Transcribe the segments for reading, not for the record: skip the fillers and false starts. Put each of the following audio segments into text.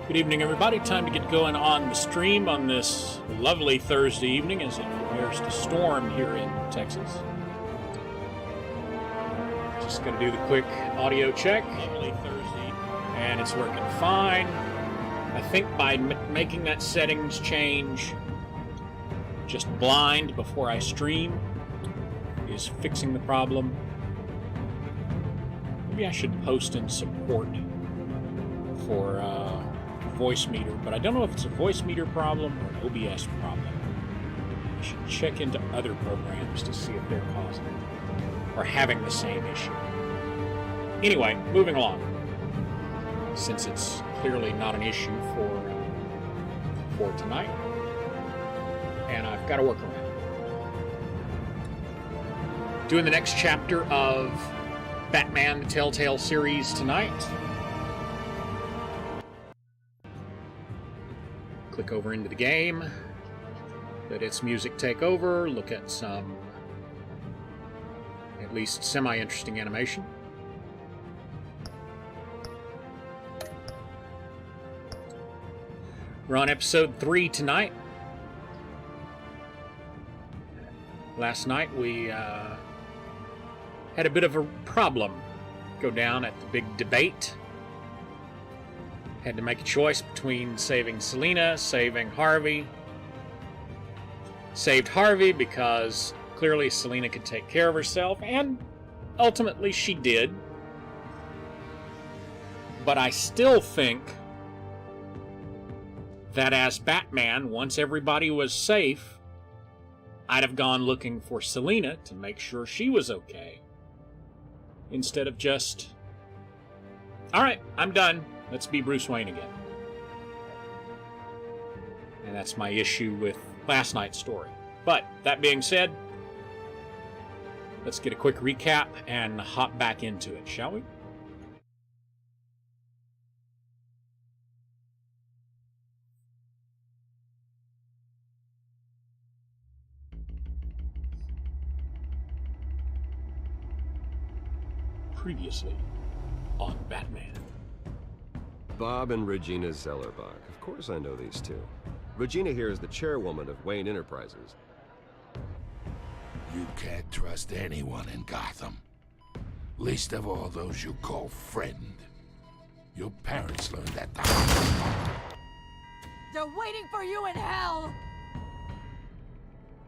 Good evening, everybody. Time to get going on the stream on this lovely Thursday evening as it prepares to storm here in Texas. Just going to do the quick audio check. Lovely Thursday. And it's working fine. I think by making that settings change just blind before I stream is fixing the problem. Maybe I should post in support for voice meter, but I don't know if it's a voice meter problem or an OBS problem. I should check into other programs to see if they're causing it or having the same issue. Anyway, moving along. Since it's clearly not an issue for tonight, and I've got to work around. Doing the next chapter of Batman the Telltale series tonight. Click over into the game, let its music take over, look at some at least semi-interesting animation. We're on episode 3 tonight. Last night we had a bit of a problem go down at the big debate. Had to make a choice between saving Selina, saving Harvey. Saved Harvey because clearly Selina could take care of herself, and ultimately she did. But I still think that as Batman, once everybody was safe, I'd have gone looking for Selina to make sure she was okay. Instead of just, alright, I'm done. Let's be Bruce Wayne again. And that's my issue with last night's story. But, that being said, let's get a quick recap and hop back into it, shall we? Previously on Batman. Bob and Regina Zellerbach. Of course I know these two. Regina here is the chairwoman of Wayne Enterprises. You can't trust anyone in Gotham. Least of all those you call friend. Your parents learned that the hard way. They're waiting for you in hell!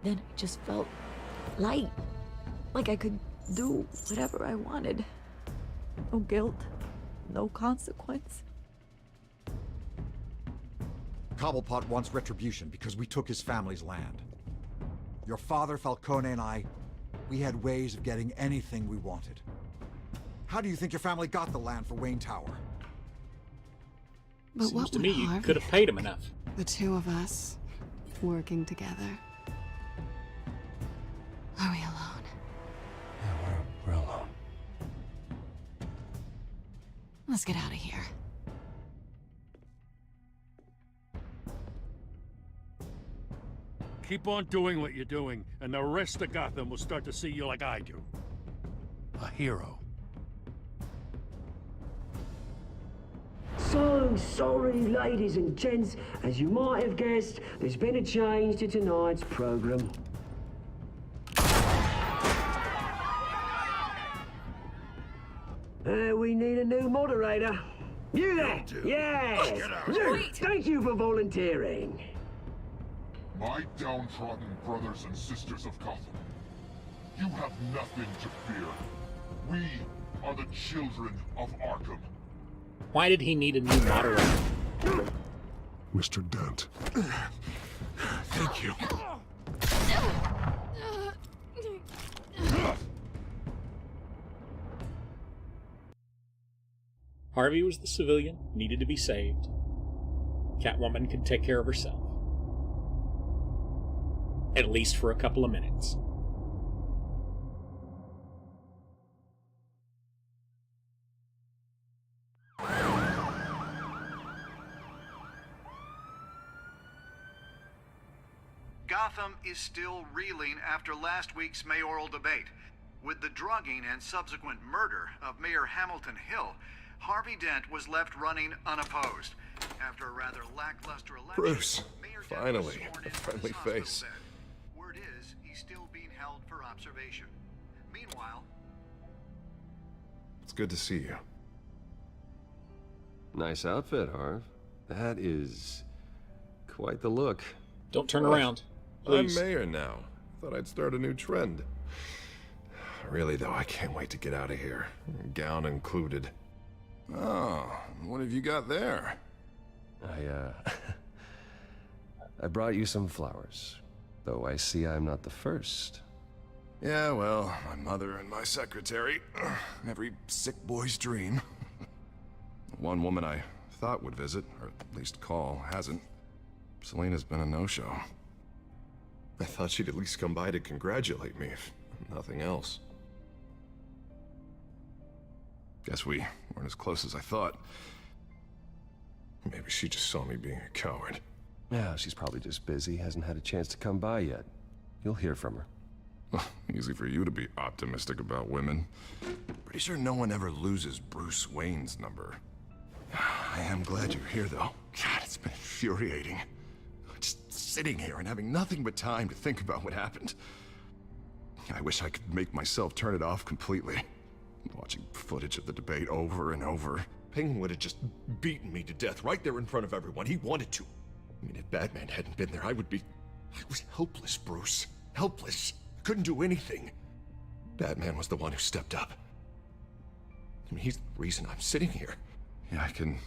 Then I just felt light. Like I could do whatever I wanted. No guilt, no consequence. Cobblepot wants retribution because we took his family's land. Your father, Falcone, and I, we had ways of getting anything we wanted. How do you think your family got the land for Wayne Tower? But Seems what to would me you Harvey could have paid him enough. The two of us working together. Are we alone? Yeah, we're alone. Let's get out of here. Keep on doing what you're doing, and the rest of Gotham will start to see you like I do. A hero. So sorry, ladies and gents. As you might have guessed, there's been a change to tonight's program. We need a new moderator. You there? Yes! Thank you for volunteering. My downtrodden brothers and sisters of Gotham, you have nothing to fear. We are the children of Arkham. Why did he need a new moderator? Mr. Dent. Thank you. Harvey was the civilian, needed to be saved. Catwoman could take care of herself. At least for a couple of minutes. Gotham is still reeling after last week's mayoral debate. With the drugging and subsequent murder of Mayor Hamilton Hill, Harvey Dent was left running unopposed. After a rather lackluster election, Bruce, Mayor Dent was finally, sworn a into friendly his hospital face. bed. Word is, he's still being held for observation. Meanwhile, It's good to see you. Nice outfit, Harv. That is quite the look. Don't turn around, please. I'm mayor now. Thought I'd start a new trend. Really, though, I can't wait to get out of here. Gown included. Oh, what have you got there? I brought you some flowers. Though I see I'm not the first. Yeah, well, my mother and my secretary. Every sick boy's dream. One woman I thought would visit, or at least call, hasn't. Selena's been a no-show. I thought she'd at least come by to congratulate me, if nothing else. Guess we weren't as close as I thought. Maybe she just saw me being a coward. Yeah, she's probably just busy, hasn't had a chance to come by yet. You'll hear from her. Easy for you to be optimistic about women. Pretty sure no one ever loses Bruce Wayne's number. I am glad you're here, though. God, it's been infuriating. Just sitting here and having nothing but time to think about what happened. I wish I could make myself turn it off completely. Watching footage of the debate over and over. Penguin would have just beaten me to death right there in front of everyone. He wanted to. I mean, if Batman hadn't been there, I was helpless, Bruce. Helpless. Couldn't do anything. Batman was the one who stepped up. I mean, he's the reason I'm sitting here. Yeah, I can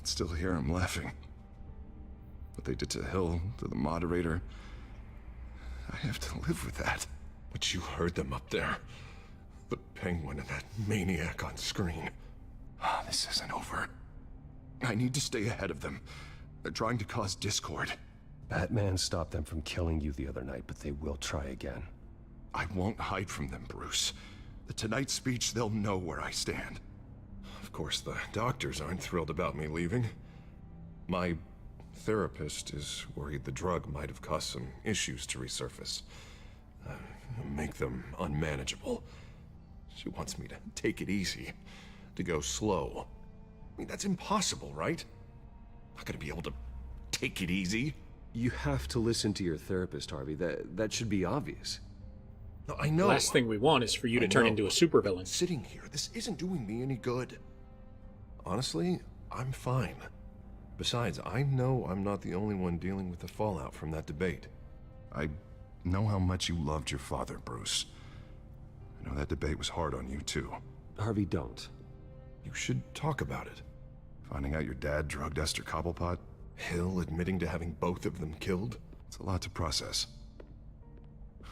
still hear him laughing. What they did to Hill, to the moderator. I have to live with that. But you heard them up there. The Penguin and that maniac on screen. This isn't over. I need to stay ahead of them. They're trying to cause discord. Batman stopped them from killing you the other night, but they will try again. I won't hide from them, Bruce. The Tonight speech, they'll know where I stand. Of course, the doctors aren't thrilled about me leaving. My therapist is worried the drug might have caused some issues to resurface. Make them unmanageable. She wants me to take it easy, to go slow. I mean, that's impossible, right? I'm not gonna be able to take it easy. You have to listen to your therapist, Harvey. That should be obvious. No, I know. Last thing we want is for you to turn into a supervillain. Sitting here, this isn't doing me any good. Honestly, I'm fine. Besides, I know I'm not the only one dealing with the fallout from that debate. I know how much you loved your father, Bruce. I know that debate was hard on you, too. Harvey, don't. You should talk about it. Finding out your dad drugged Esther Cobblepot? Hill admitting to having both of them killed? It's a lot to process.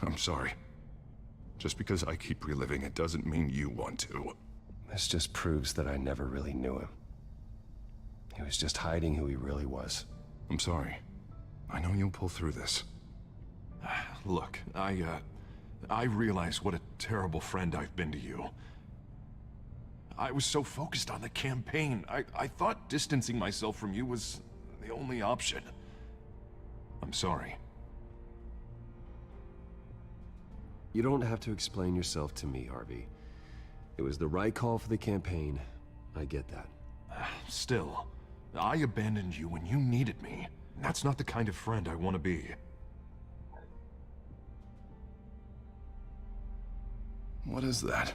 I'm sorry. Just because I keep reliving it doesn't mean you want to. This just proves that I never really knew him. He was just hiding who he really was. I'm sorry. I know you'll pull through this. Look, I realize what a terrible friend I've been to you. I was so focused on the campaign, I thought distancing myself from you was the only option. I'm sorry. You don't have to explain yourself to me, Harvey. It was the right call for the campaign. I get that. Still, I abandoned you when you needed me. That's not the kind of friend I want to be. What is that?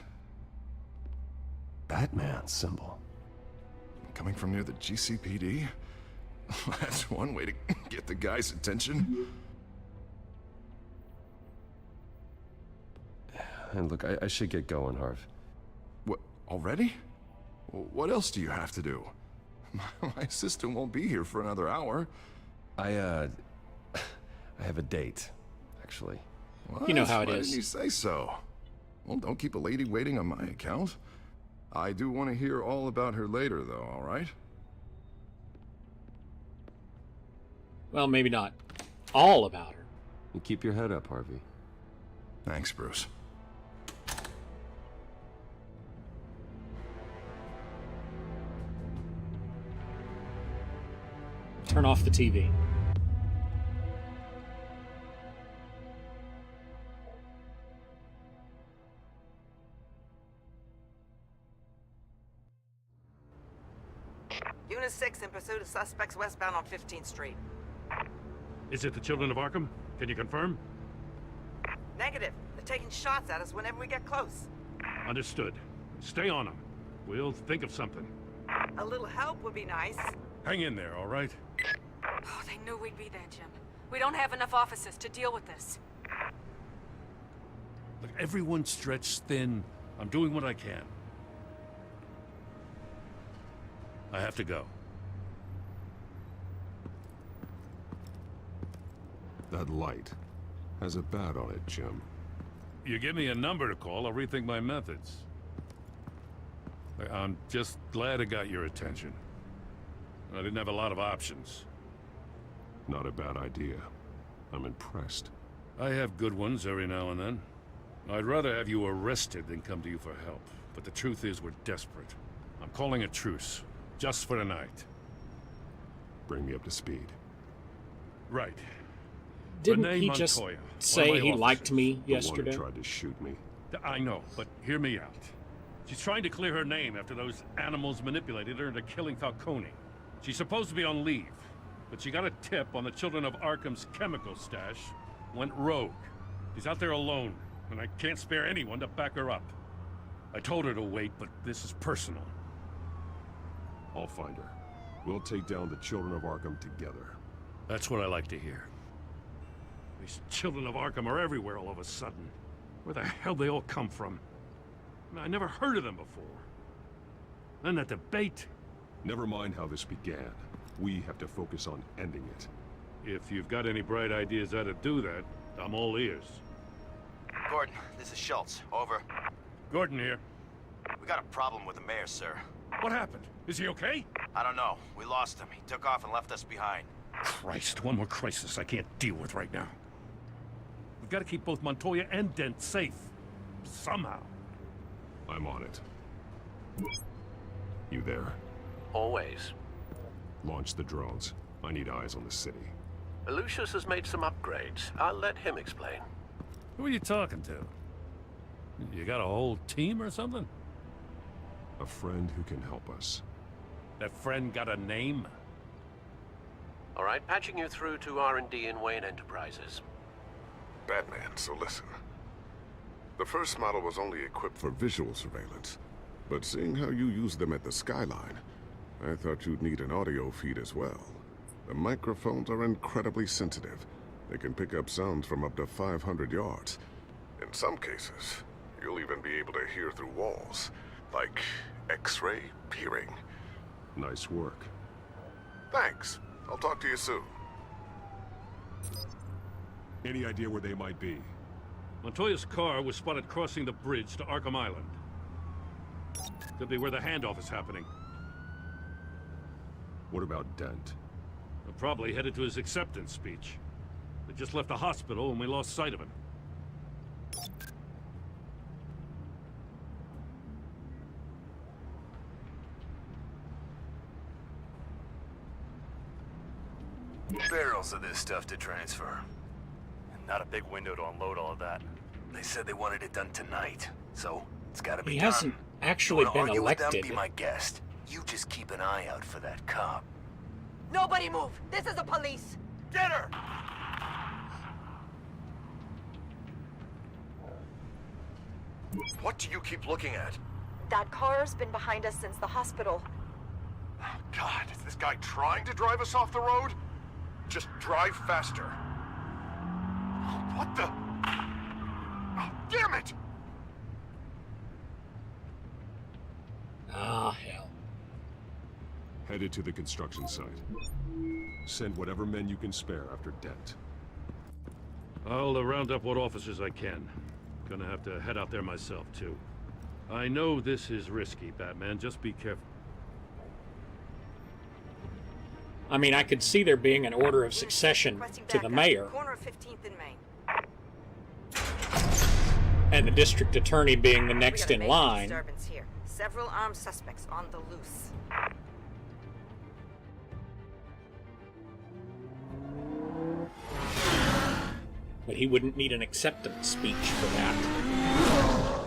Batman symbol. Coming from near the GCPD? That's one way to get the guy's attention. And look, I should get going, Harv. What, already? What else do you have to do? My assistant won't be here for another hour. I have a date, actually. What? You know how it Why is. didn't you say so? Well, don't keep a lady waiting on my account. I do want to hear all about her later, though, all right? Well, maybe not all about her. You keep your head up, Harvey. Thanks, Bruce. Turn off the TV. Unit 6 in pursuit of suspects westbound on 15th Street. Is it the Children of Arkham? Can you confirm? Negative. They're taking shots at us whenever we get close. Understood. Stay on them. We'll think of something. A little help would be nice. Hang in there, all right? Oh, they knew we'd be there, Jim. We don't have enough officers to deal with this. Look, everyone's stretched thin. I'm doing what I can. I have to go. That light has a bat on it, Jim. You give me a number to call, I'll rethink my methods. I'm just glad I got your attention. I didn't have a lot of options. Not a bad idea. I'm impressed. I have good ones every now and then. I'd rather have you arrested than come to you for help. But the truth is we're desperate. I'm calling a truce. Just for tonight. Bring me up to speed. Right. Didn't Renee he just Montoya, say he liked me yesterday? The one who tried to shoot me. I know, but hear me out. She's trying to clear her name after those animals manipulated her into killing Falcone. She's supposed to be on leave, but she got a tip on the Children of Arkham's chemical stash, went rogue. She's out there alone, and I can't spare anyone to back her up. I told her to wait, but this is personal. I'll find her. We'll take down the Children of Arkham together. That's what I like to hear. These Children of Arkham are everywhere all of a sudden. Where the hell they all come from? I never heard of them before. Then that debate. Never mind how this began. We have to focus on ending it. If you've got any bright ideas how to do that, I'm all ears. Gordon, this is Schultz. Over. Gordon here. We got a problem with the mayor, sir. What happened? Is he okay? I don't know. We lost him. He took off and left us behind. Christ, one more crisis I can't deal with right now. We've got to keep both Montoya and Dent safe. Somehow. I'm on it. You there? Always. Launch the drones. I need eyes on the city. Lucius has made some upgrades. I'll let him explain. Who are you talking to? You got a whole team or something? A friend who can help us. That friend got a name? All right, patching you through to R&D in Wayne Enterprises. Batman, so listen. The first model was only equipped for visual surveillance, but seeing how you use them at the Skyline, I thought you'd need an audio feed as well. The microphones are incredibly sensitive. They can pick up sounds from up to 500 yards. In some cases, you'll even be able to hear through walls, like X-ray peering. Nice work. Thanks. I'll talk to you soon. Any idea where they might be? Montoya's car was spotted crossing the bridge to Arkham Island. Could be where the handoff is happening. What about Dent? They're probably headed to his acceptance speech. They just left the hospital and we lost sight of him. Barrels of this stuff to transfer. And not a big window to unload all of that. They said they wanted it done tonight, so it's gotta be He done. hasn't actually been argue with them, elected. be my guest. You just keep an eye out for that cop. Nobody move! This is the police! Get her! What do you keep looking at? That car's been behind us since the hospital. Oh, God, is this guy trying to drive us off the road? Just drive faster. What the? Oh, damn it! Ah, hell. Headed to the construction site. Send whatever men you can spare after Dent. I'll round up what officers I can. Gonna have to head out there myself, too. I know this is risky, Batman. Just be careful. I mean, I could see there being an order of succession to the mayor, Corner of 15th and Main. and the district attorney being the We next got a in major line. disturbance here. Several armed suspects on the loose. But he wouldn't need an acceptance speech for that.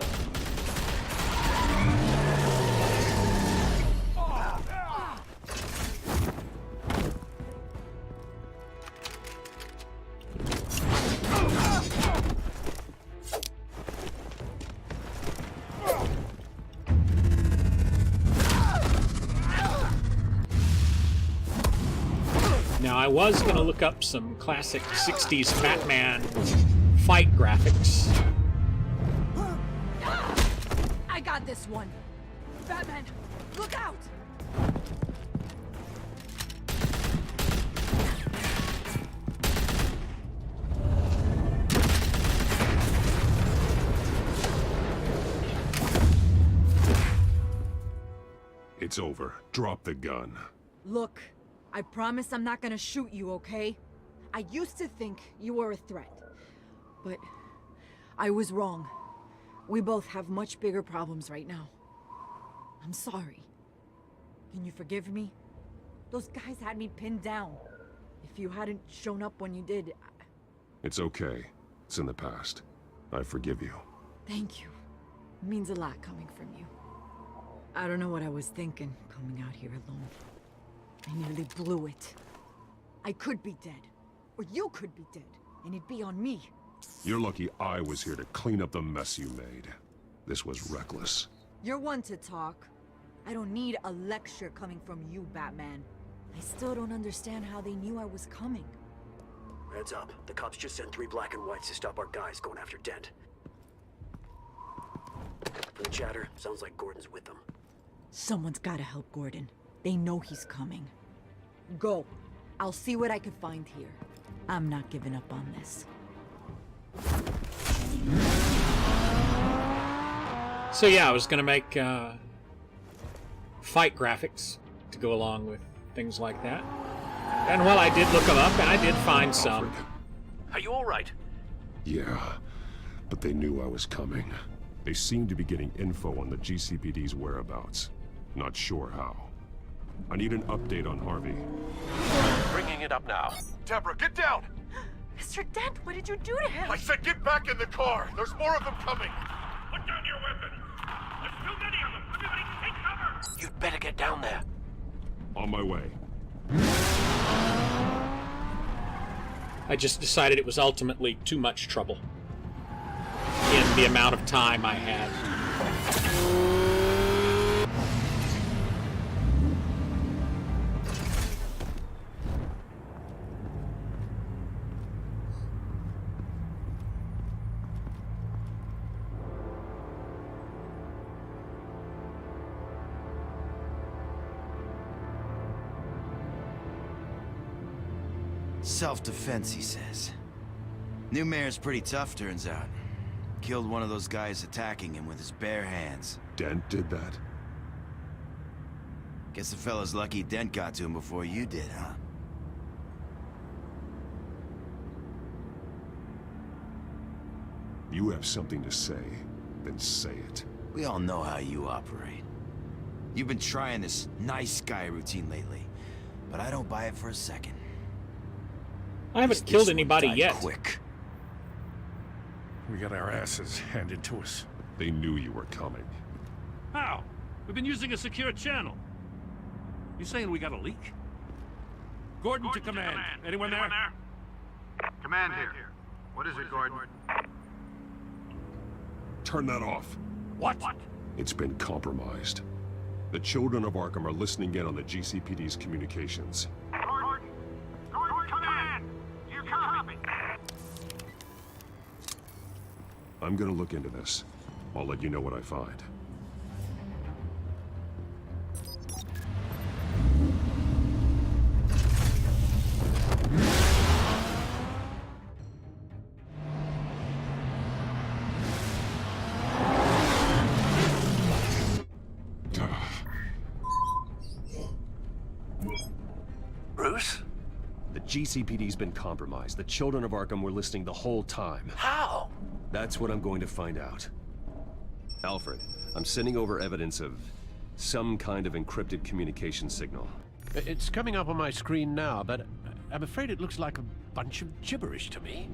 I was going to look up some classic 60s Batman fight graphics. I got this one. Batman, look out! It's over. Drop the gun. Look, I promise I'm not gonna shoot you, okay? I used to think you were a threat, but I was wrong. We both have much bigger problems right now. I'm sorry. Can you forgive me? Those guys had me pinned down. If you hadn't shown up when you did, It's okay. It's in the past. I forgive you. Thank you. It means a lot coming from you. I don't know what I was thinking, coming out here alone. I nearly blew it. I could be dead. Or you could be dead. And it'd be on me. You're lucky I was here to clean up the mess you made. This was reckless. You're one to talk. I don't need a lecture coming from you, Batman. I still don't understand how they knew I was coming. Heads up. The cops just sent 3 black and whites to stop our guys going after Dent. From the chatter, sounds like Gordon's with them. Someone's gotta help Gordon. They know he's coming. Go. I'll see what I can find here. I'm not giving up on this. So yeah, I was going to make fight graphics to go along with things like that. And well, I did look them up, and I did find some. Are you all right? Yeah, but they knew I was coming. They seemed to be getting info on the GCPD's whereabouts. Not sure how. I need an update on Harvey. Bringing it up now. Deborah, get down! Mr. Dent, what did you do to him? I said get back in the car! There's more of them coming! Put down your weapon! There's too many of them! Everybody take cover! You'd better get down there. On my way. I just decided it was ultimately too much trouble in the amount of time I had. Self-defense, he says. New mayor's pretty tough, turns out. Killed one of those guys attacking him with his bare hands. Dent did that? Guess the fella's lucky Dent got to him before you did, huh? You have something to say, then say it. We all know how you operate. You've been trying this nice guy routine lately, but I don't buy it for a second. I haven't killed anybody yet. Quick. We got our asses handed to us. They knew you were coming. How? We've been using a secure channel. You saying we got a leak? Gordon to command. Anyone there? Command here. What is it, Gordon? Turn that off. What? It's been compromised. The children of Arkham are listening in on the GCPD's communications. Gordon, command! You copy? I'm gonna look into this. I'll let you know what I find. Bruce? The GCPD's been compromised. The children of Arkham were listening the whole time. How? That's what I'm going to find out. Alfred, I'm sending over evidence of some kind of encrypted communication signal. It's coming up on my screen now, but I'm afraid it looks like a bunch of gibberish to me.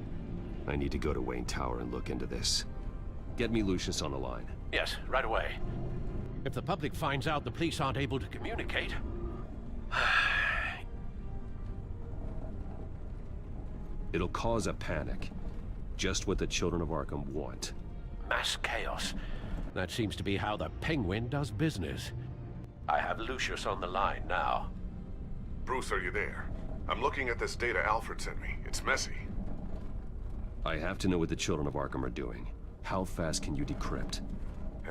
I need to go to Wayne Tower and look into this. Get me Lucius on the line. Yes, right away. If the public finds out the police aren't able to communicate... It'll cause a panic. Just what the children of Arkham want. Mass chaos. That seems to be how the Penguin does business. I have Lucius on the line now. Bruce, are you there? I'm looking at this data Alfred sent me. It's messy. I have to know what the children of Arkham are doing. How fast can you decrypt?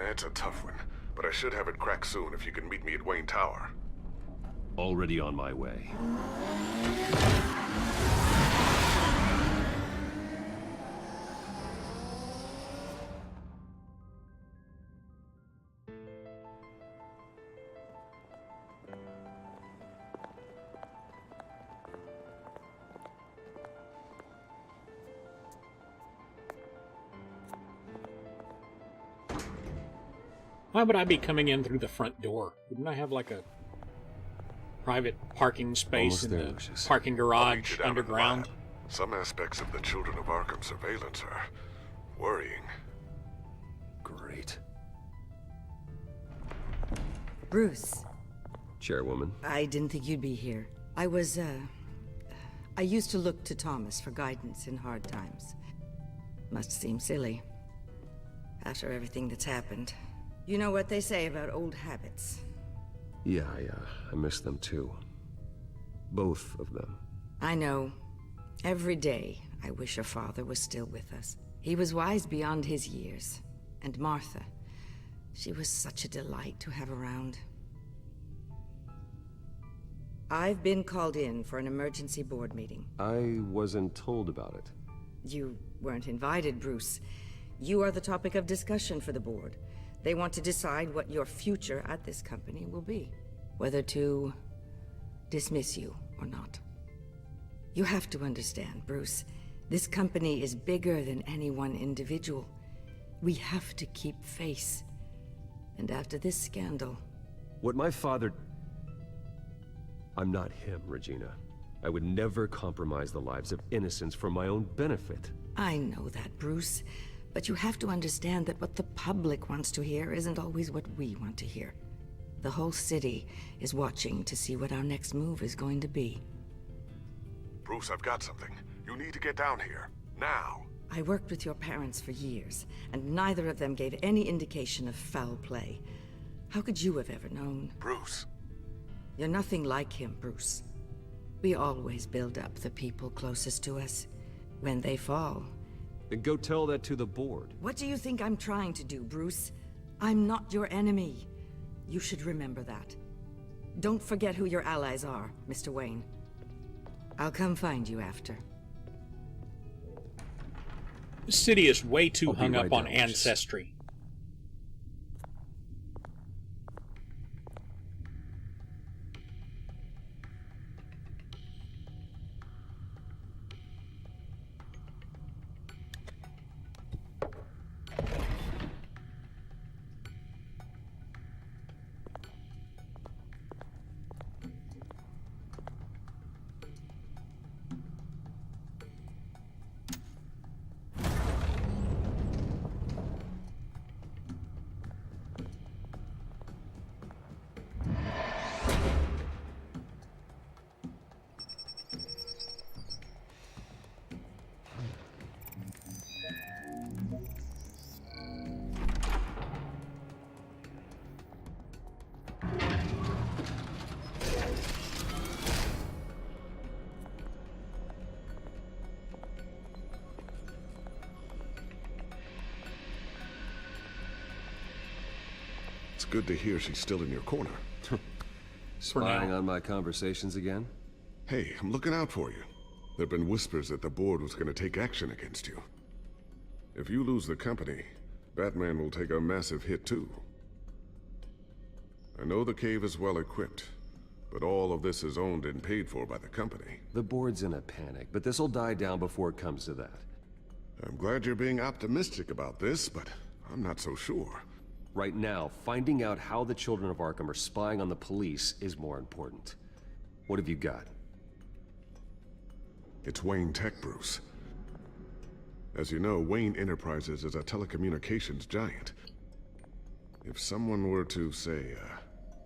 It's a tough one, but I should have it cracked soon if you can meet me at Wayne Tower. Already on my way. Why would I be coming in through the front door? Wouldn't I have like a private parking space in the parking garage underground? Some aspects of the Children of Arkham surveillance are worrying. Great. Bruce. Chairwoman. I didn't think you'd be here. I used to look to Thomas for guidance in hard times. Must seem silly. After everything that's happened. You know what they say about old habits. Yeah, I miss them too. Both of them. I know. Every day, I wish your father was still with us. He was wise beyond his years. And Martha, she was such a delight to have around. I've been called in for an emergency board meeting. I wasn't told about it. You weren't invited, Bruce. You are the topic of discussion for the board. They want to decide what your future at this company will be. Whether to dismiss you or not. You have to understand, Bruce. This company is bigger than any one individual. We have to keep face. And after this scandal... What my father... I'm not him, Regina. I would never compromise the lives of innocents for my own benefit. I know that, Bruce. But you have to understand that what the public wants to hear isn't always what we want to hear. The whole city is watching to see what our next move is going to be. Bruce, I've got something. You need to get down here. Now. I worked with your parents for years, and neither of them gave any indication of foul play. How could you have ever known? Bruce. You're nothing like him, Bruce. We always build up the people closest to us. When they fall... Then go tell that to the board. What do you think I'm trying to do, Bruce? I'm not your enemy. You should remember that. Don't forget who your allies are, Mr. Wayne. I'll come find you after. The city is way too hung up on ancestry. It's good to hear she's still in your corner. Spying on my conversations again? Hey, I'm looking out for you. There've been whispers that the board was going to take action against you. If you lose the company, Batman will take a massive hit too. I know the cave is well equipped, but all of this is owned and paid for by the company. The board's in a panic, but this'll die down before it comes to that. I'm glad you're being optimistic about this, but I'm not so sure. Right now, finding out how the Children of Arkham are spying on the police is more important. What have you got? It's Wayne Tech, Bruce. As you know, Wayne Enterprises is a telecommunications giant. If someone were to, say,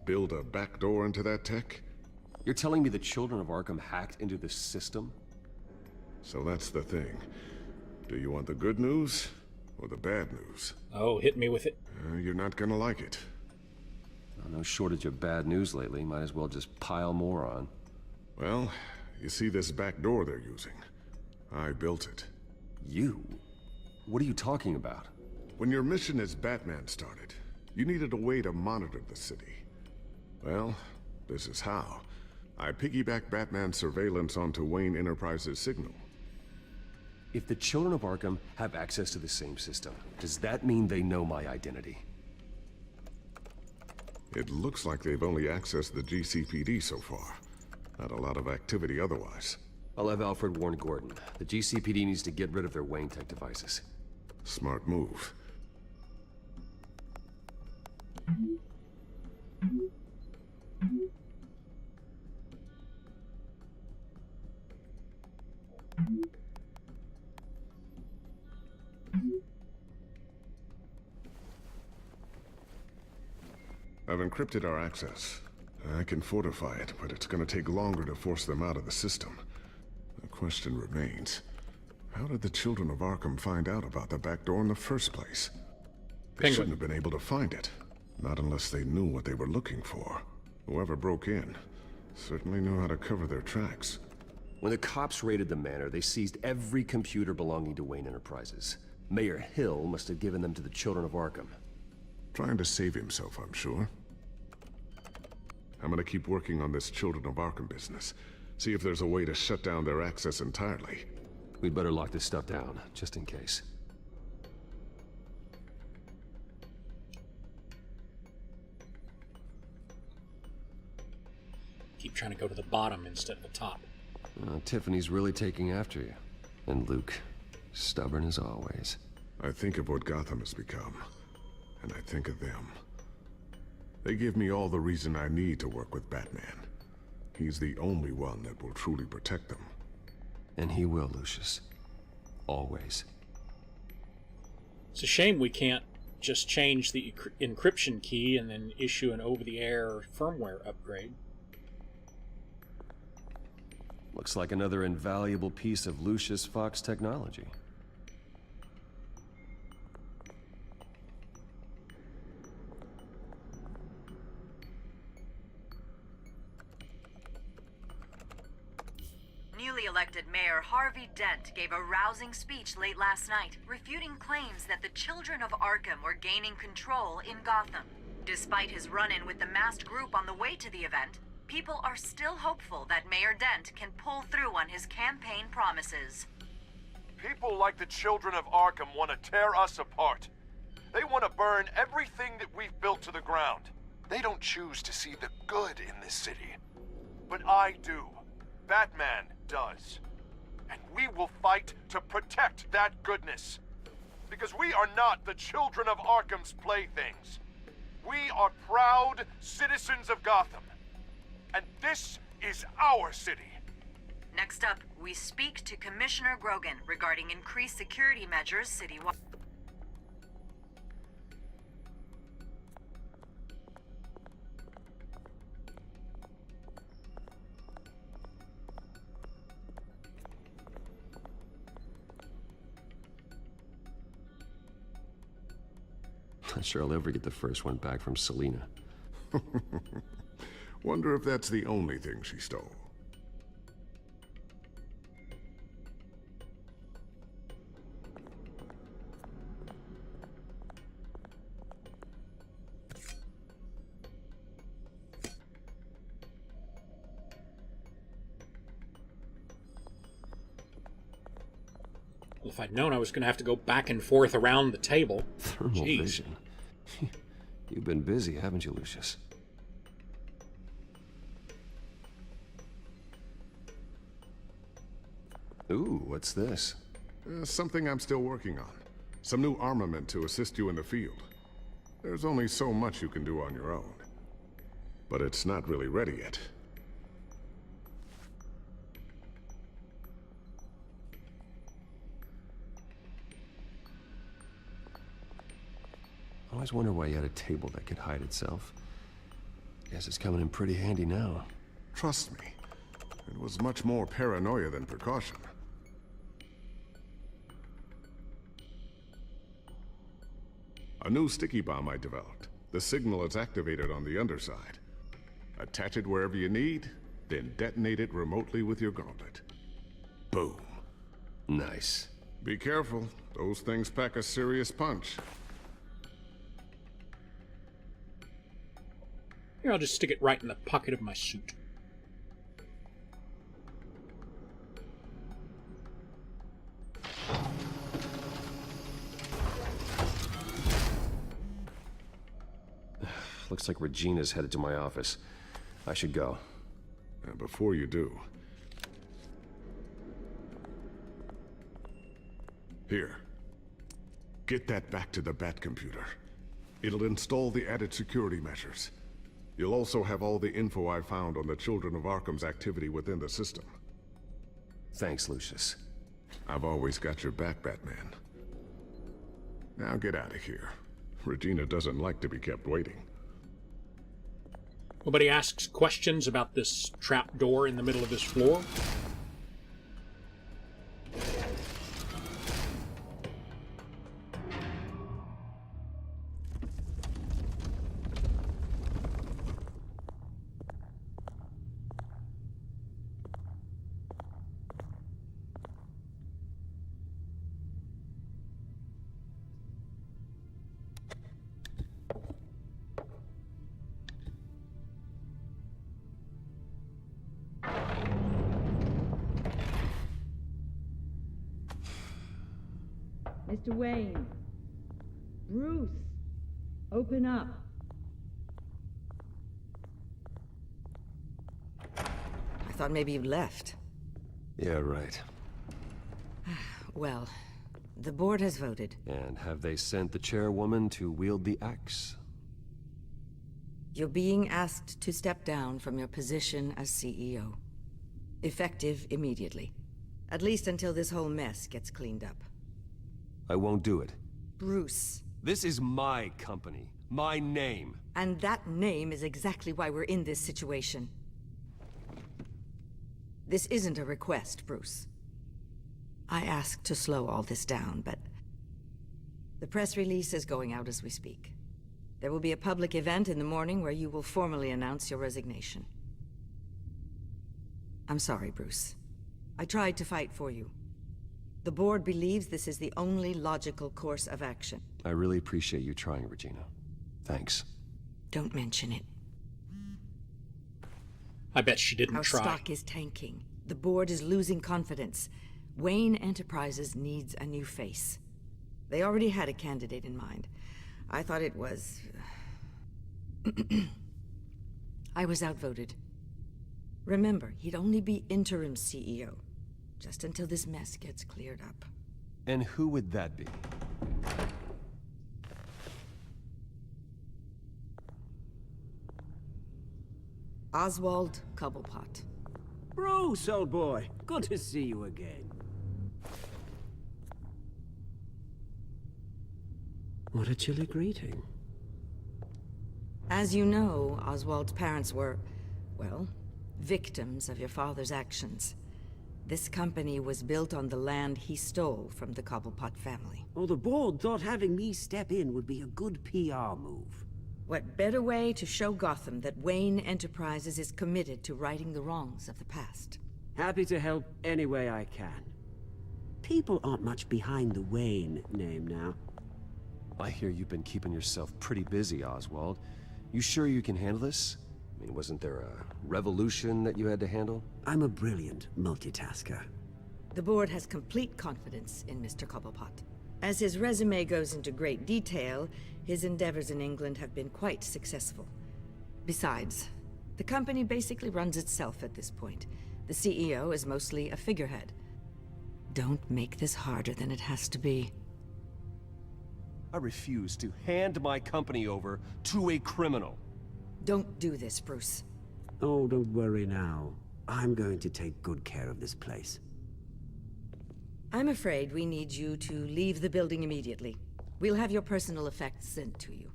build a backdoor into that tech... You're telling me the Children of Arkham hacked into the system? So that's the thing. Do you want the good news or the bad news? Oh, hit me with it. You're not gonna like it. No shortage of bad news lately. Might as well just pile more on. Well, You see this back door they're using? I built it. You? What are you talking about? When your mission as Batman started, you needed a way to monitor the city. Well, this is how. I piggybacked Batman's surveillance onto Wayne Enterprises' signal. If the children of Arkham have access to the same system, does that mean they know my identity? It looks like they've only accessed the GCPD so far. Not a lot of activity otherwise. I'll have Alfred warn Gordon. The GCPD needs to get rid of their Wayne Tech devices. Smart move. I've encrypted our access. I can fortify it, but it's gonna take longer to force them out of the system. The question remains, how did the children of Arkham find out about the back door in the first place? They shouldn't have been able to find it. Not unless they knew what they were looking for. Whoever broke in certainly knew how to cover their tracks. When the cops raided the manor, they seized every computer belonging to Wayne Enterprises. Mayor Hill must have given them to the children of Arkham. Trying to save himself, I'm sure. I'm gonna keep working on this Children of Arkham business. See if there's a way to shut down their access entirely. We'd better lock this stuff down, just in case. Keep trying to go to the bottom instead of the top. Tiffany's really taking after you. And Luke, stubborn as always. I think of what Gotham has become, and I think of them. They give me all the reason I need to work with Batman. He's the only one that will truly protect them. And he will, Lucius. Always. It's a shame we can't just change the encryption key and then issue an over-the-air firmware upgrade. Looks like another invaluable piece of Lucius Fox technology. Newly elected Mayor Harvey Dent gave a rousing speech late last night, refuting claims that the children of Arkham were gaining control in Gotham. Despite his run-in with the masked group on the way to the event, people are still hopeful that Mayor Dent can pull through on his campaign promises. People like the children of Arkham want to tear us apart. They want to burn everything that we've built to the ground. They don't choose to see the good in this city. But I do. Batman does. And we will fight to protect that goodness. Because we are not the children of Arkham's playthings. We are proud citizens of Gotham. And this is our city. Next up, we speak to Commissioner Grogan regarding increased security measures citywide. Not sure I'll ever get the first one back from Selina. Wonder if that's the only thing she stole. Well, if I'd known I was going to have to go back and forth around the table. Thermal vision. You've been busy, haven't you, Lucius? Ooh, what's this? Something I'm still working on. Some new armament to assist you in the field. There's only so much you can do on your own. But it's not really ready yet. I always wonder why you had a table that could hide itself. Guess it's coming in pretty handy now. Trust me, it was much more paranoia than precaution. A new sticky bomb I developed. The signal is activated on the underside. Attach it wherever you need, then detonate it remotely with your gauntlet. Boom. Nice. Be careful. Those things pack a serious punch. Here, I'll just stick it right in the pocket of my suit. Looks like Regina's headed to my office. I should go. And before you do... Here. Get that back to the Bat computer. It'll install the added security measures. You'll also have all the info I found on the Children of Arkham's activity within the system. Thanks, Lucius. I've always got your back, Batman. Now get out of here. Regina doesn't like to be kept waiting. Nobody asks questions about this trap door in the middle of this floor? Mr. Wayne. Bruce. Open up. I thought maybe you left. Yeah, right. Well, the board has voted. And have they sent the chairwoman to wield the axe? You're being asked to step down from your position as CEO. Effective immediately. At least until this whole mess gets cleaned up. I won't do it. Bruce. This is my company. My name. And that name is exactly why we're in this situation. This isn't a request, Bruce. I asked to slow all this down, but... the press release is going out as we speak. There will be a public event in the morning where you will formally announce your resignation. I'm sorry, Bruce. I tried to fight for you. The board believes this is the only logical course of action. I really appreciate you trying, Regina. Thanks. Don't mention it. I bet she didn't try. Our stock is tanking. The board is losing confidence. Wayne Enterprises needs a new face. They already had a candidate in mind. I thought it was... I was outvoted. Remember, he'd only be interim CEO. Just until this mess gets cleared up. And who would that be? Oswald Cobblepot. Bruce, old boy. Good to see you again. What a chilly greeting. As you know, Oswald's parents were, well, victims of your father's actions. This company was built on the land he stole from the Cobblepot family. Oh, the board thought having me step in would be a good PR move. What better way to show Gotham that Wayne Enterprises is committed to righting the wrongs of the past? Happy to help any way I can. People aren't much behind the Wayne name now. I hear you've been keeping yourself pretty busy, Oswald. You sure you can handle this? I mean, wasn't there a revolution that you had to handle? I'm a brilliant multitasker. The board has complete confidence in Mr. Cobblepot. As his resume goes into great detail, his endeavors in England have been quite successful. Besides, the company basically runs itself at this point. The CEO is mostly a figurehead. Don't make this harder than it has to be. I refuse to hand my company over to a criminal. Don't do this, Bruce. Oh, don't worry now. I'm going to take good care of this place. I'm afraid we need you to leave the building immediately. We'll have your personal effects sent to you.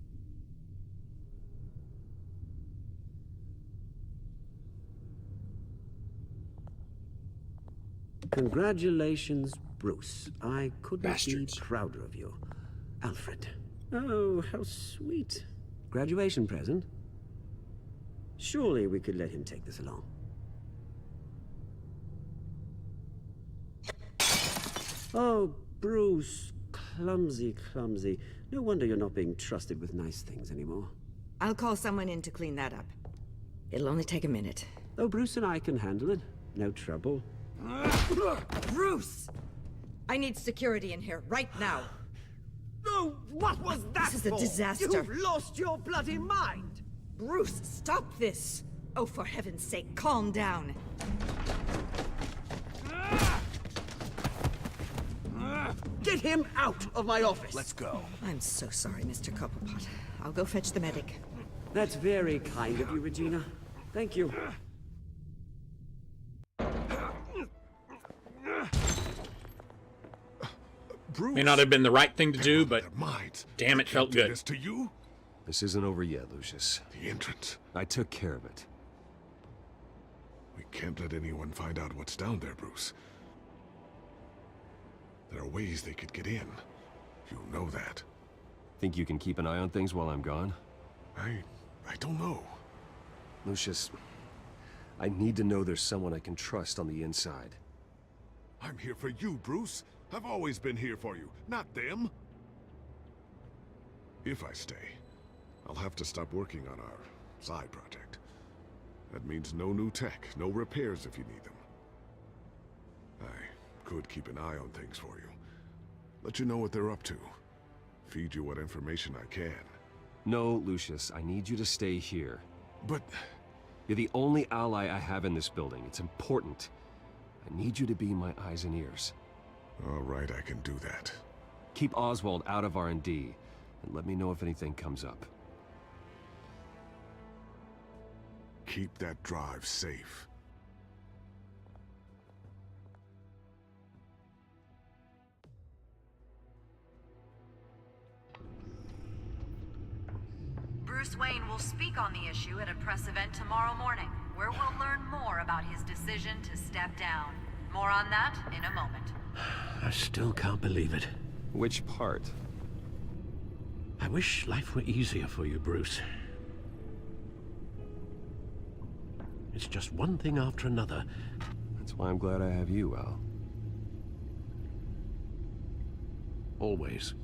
Congratulations, Bruce. I couldn't be prouder of you. Alfred. Oh, how sweet. Graduation present? Surely we could let him take this along. Oh, Bruce. Clumsy, clumsy. No wonder you're not being trusted with nice things anymore. I'll call someone in to clean that up. It'll only take a minute. Oh, Bruce and I can handle it. No trouble. Bruce! I need security in here, right now. Oh, what was that This is a for? disaster. You've lost your bloody mind! Bruce, stop this! Oh, for heaven's sake, calm down. Get him out of my office! Let's go. I'm so sorry, Mr. Cobblepot. I'll go fetch the medic. That's very kind of you, Regina. Thank you. Bruce, May not have been the right thing to do, but damn, it felt good. this to you? This isn't over yet, Lucius. The entrance. I took care of it. We can't let anyone find out what's down there, Bruce. There are ways they could get in. You know that. Think you can keep an eye on things while I'm gone? I don't know. Lucius, I need to know there's someone I can trust on the inside. I'm here for you, Bruce. I've always been here for you, not them. If I stay, I'll have to stop working on our side project. That means no new tech, no repairs if you need them. I could keep an eye on things for you. Let you know what they're up to. Feed you what information I can. No, Lucius, I need you to stay here. But... You're the only ally I have in this building. It's important. I need you to be my eyes and ears. All right, I can do that. Keep Oswald out of R&D, and let me know if anything comes up. Keep that drive safe. Bruce Wayne will speak on the issue at a press event tomorrow morning, where we'll learn more about his decision to step down. More on that in a moment. I still can't believe it. Which part? I wish life were easier for you, Bruce. It's just one thing after another. That's why I'm glad I have you, Al. Always.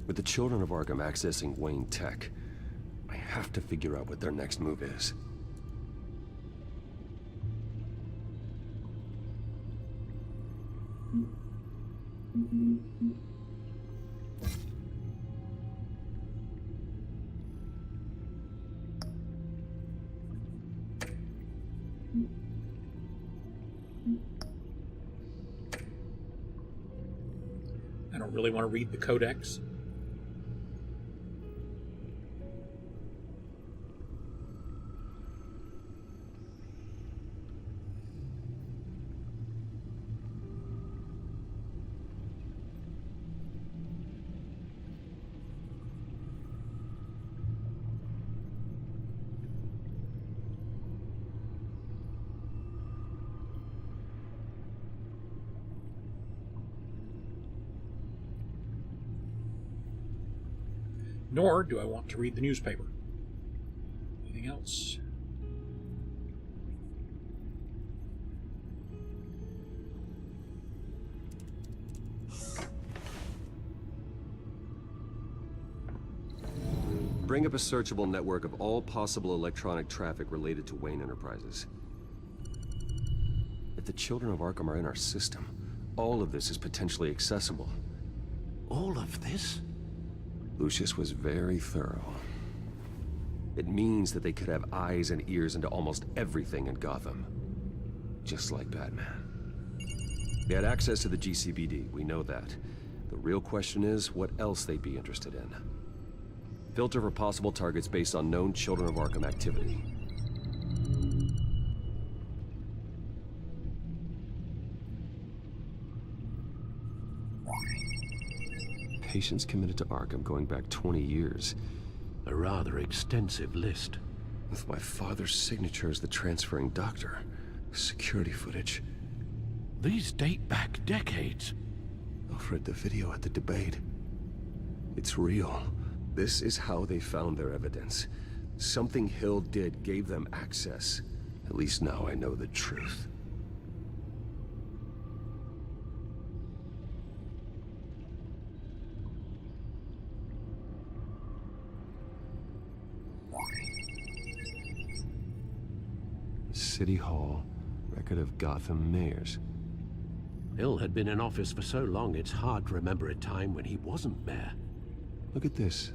With the children of Arkham accessing Wayne Tech, I have to figure out what their next move is. I don't really want to read the codex. Nor do I want to read the newspaper. Anything else? Bring up a searchable network of all possible electronic traffic related to Wayne Enterprises. If the children of Arkham are in our system, all of this is potentially accessible. All of this? Lucius was very thorough. It means that they could have eyes and ears into almost everything in Gotham. Just like Batman. They had access to the GCPD, we know that. The real question is, what else they'd be interested in. Filter for possible targets based on known Children of Arkham activity. Patients committed to Arkham going back 20 years. A rather extensive list. With my father's signature as the transferring doctor. Security footage. These date back decades. Alfred, the video at the debate. It's real. This is how they found their evidence. Something Hill did gave them access. At least now I know the truth. City Hall, record of Gotham mayors. Hill had been in office for so long, it's hard to remember a time when he wasn't mayor. Look at this.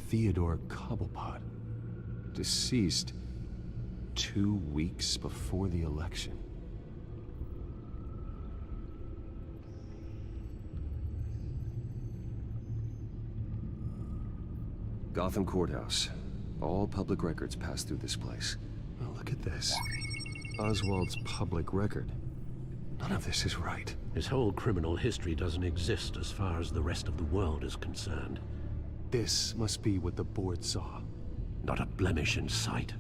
Theodore Cobblepot. Deceased 2 weeks before the election. Gotham Courthouse. All public records pass through this place. Oh, look at this. Oswald's public record. None of this is right. His whole criminal history doesn't exist as far as the rest of the world is concerned. This must be what the board saw. Not a blemish in sight.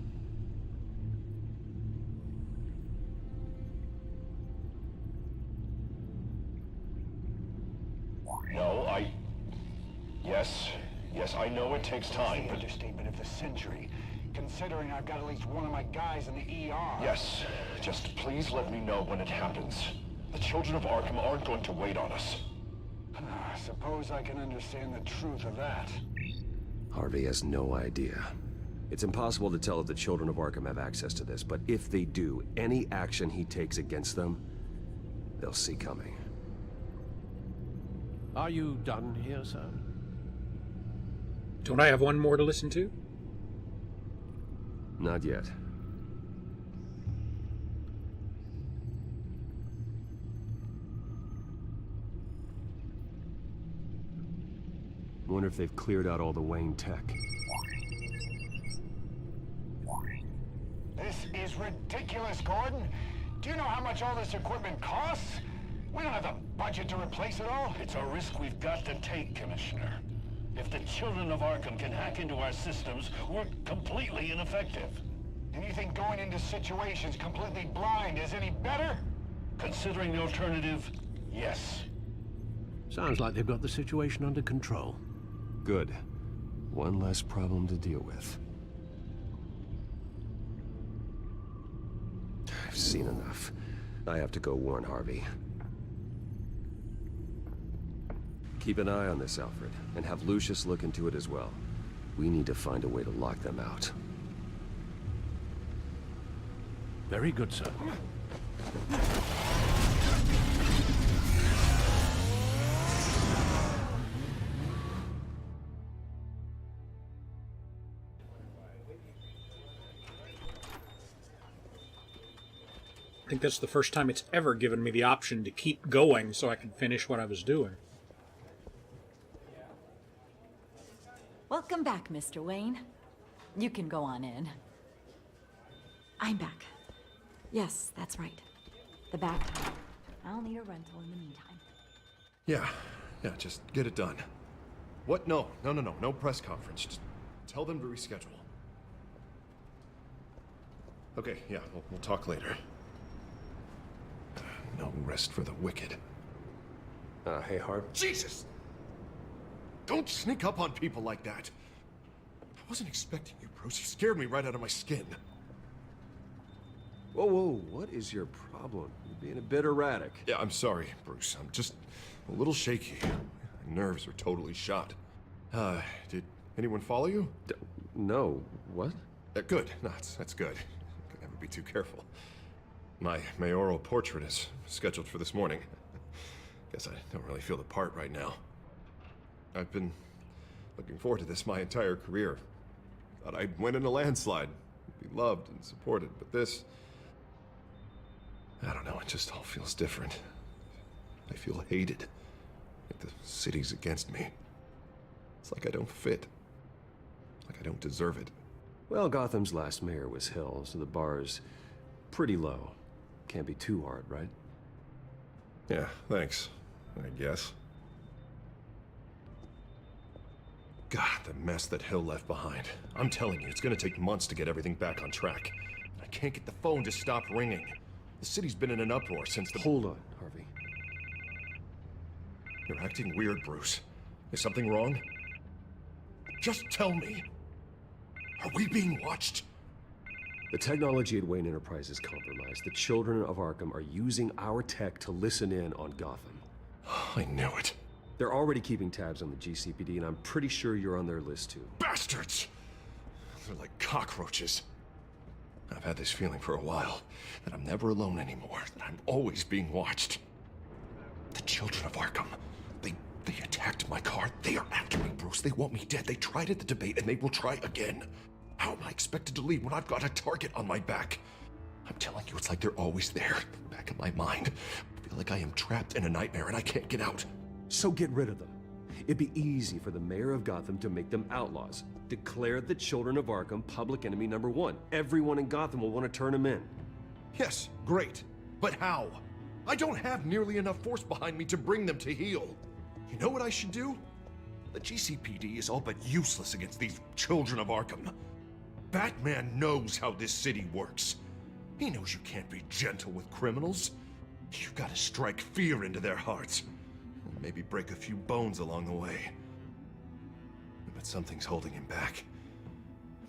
No, Yes, I know it takes time, The understatement of the century, considering I've got at least one of my guys in the ER. Yes, just please let me know when it happens. The children of Arkham aren't going to wait on us. Suppose I can understand the truth of that. Harvey has no idea. It's impossible to tell if the children of Arkham have access to this, but if they do, any action he takes against them, they'll see coming. Are you done here, sir? Don't I have one more to listen to? Not yet. Wonder if they've cleared out all the Wayne tech. This is ridiculous, Gordon. Do you know how much all this equipment costs? We don't have the budget to replace it all. It's a risk we've got to take, Commissioner. If the children of Arkham can hack into our systems, we're completely ineffective. And you think going into situations completely blind is any better? Considering the alternative, yes. Sounds like they've got the situation under control. Good. One less problem to deal with. I've seen enough. I have to go warn Harvey. Keep an eye on this, Alfred, and have Lucius look into it as well. We need to find a way to lock them out. Very good, sir. I think that's the first time it's ever given me the option to keep going so I can finish what I was doing. Welcome back, Mr. Wayne. You can go on in. I'm back. Yes, that's right. The back. I'll need a rental in the meantime. Yeah, just get it done. What? No press conference. Just tell them to reschedule. Okay, yeah, we'll talk later. No rest for the wicked. Hey, Harv. Jesus! Don't sneak up on people like that. I wasn't expecting you, Bruce. You scared me right out of my skin. Whoa, what is your problem? You're being a bit erratic. Yeah, I'm sorry, Bruce. I'm just a little shaky. My nerves are totally shot. Did anyone follow you? No. What? Good. No, that's good. Could never be too careful. My mayoral portrait is scheduled for this morning. Guess I don't really feel the part right now. I've been looking forward to this my entire career. Thought I'd win in a landslide, be loved and supported, but this... I don't know, it just all feels different. I feel hated. Like the city's against me. It's like I don't fit. Like I don't deserve it. Well, Gotham's last mayor was Hill, so the bar's pretty low. Can't be too hard, right? Yeah, thanks, I guess. God, the mess that Hill left behind. I'm telling you, it's gonna take months to get everything back on track. I can't get the phone to stop ringing. The city's been in an uproar since the... Hold on, Harvey. You're acting weird, Bruce. Is something wrong? Just tell me. Are we being watched? The technology at Wayne Enterprise is compromised. The children of Arkham are using our tech to listen in on Gotham. I knew it. They're already keeping tabs on the GCPD, and I'm pretty sure you're on their list too. Bastards! They're like cockroaches. I've had this feeling for a while, that I'm never alone anymore, that I'm always being watched. The children of Arkham, they attacked my car. They are after me, Bruce. They want me dead. They tried at the debate, and they will try again. How am I expected to leave when I've got a target on my back? I'm telling you, it's like they're always there, back in my mind. I feel like I am trapped in a nightmare and I can't get out. So get rid of them. It'd be easy for the mayor of Gotham to make them outlaws. Declare the children of Arkham public enemy #1. Everyone in Gotham will want to turn them in. Yes, great. But how? I don't have nearly enough force behind me to bring them to heel. You know what I should do? The GCPD is all but useless against these children of Arkham. Batman knows how this city works. He knows you can't be gentle with criminals. You've got to strike fear into their hearts. And maybe break a few bones along the way. But something's holding him back.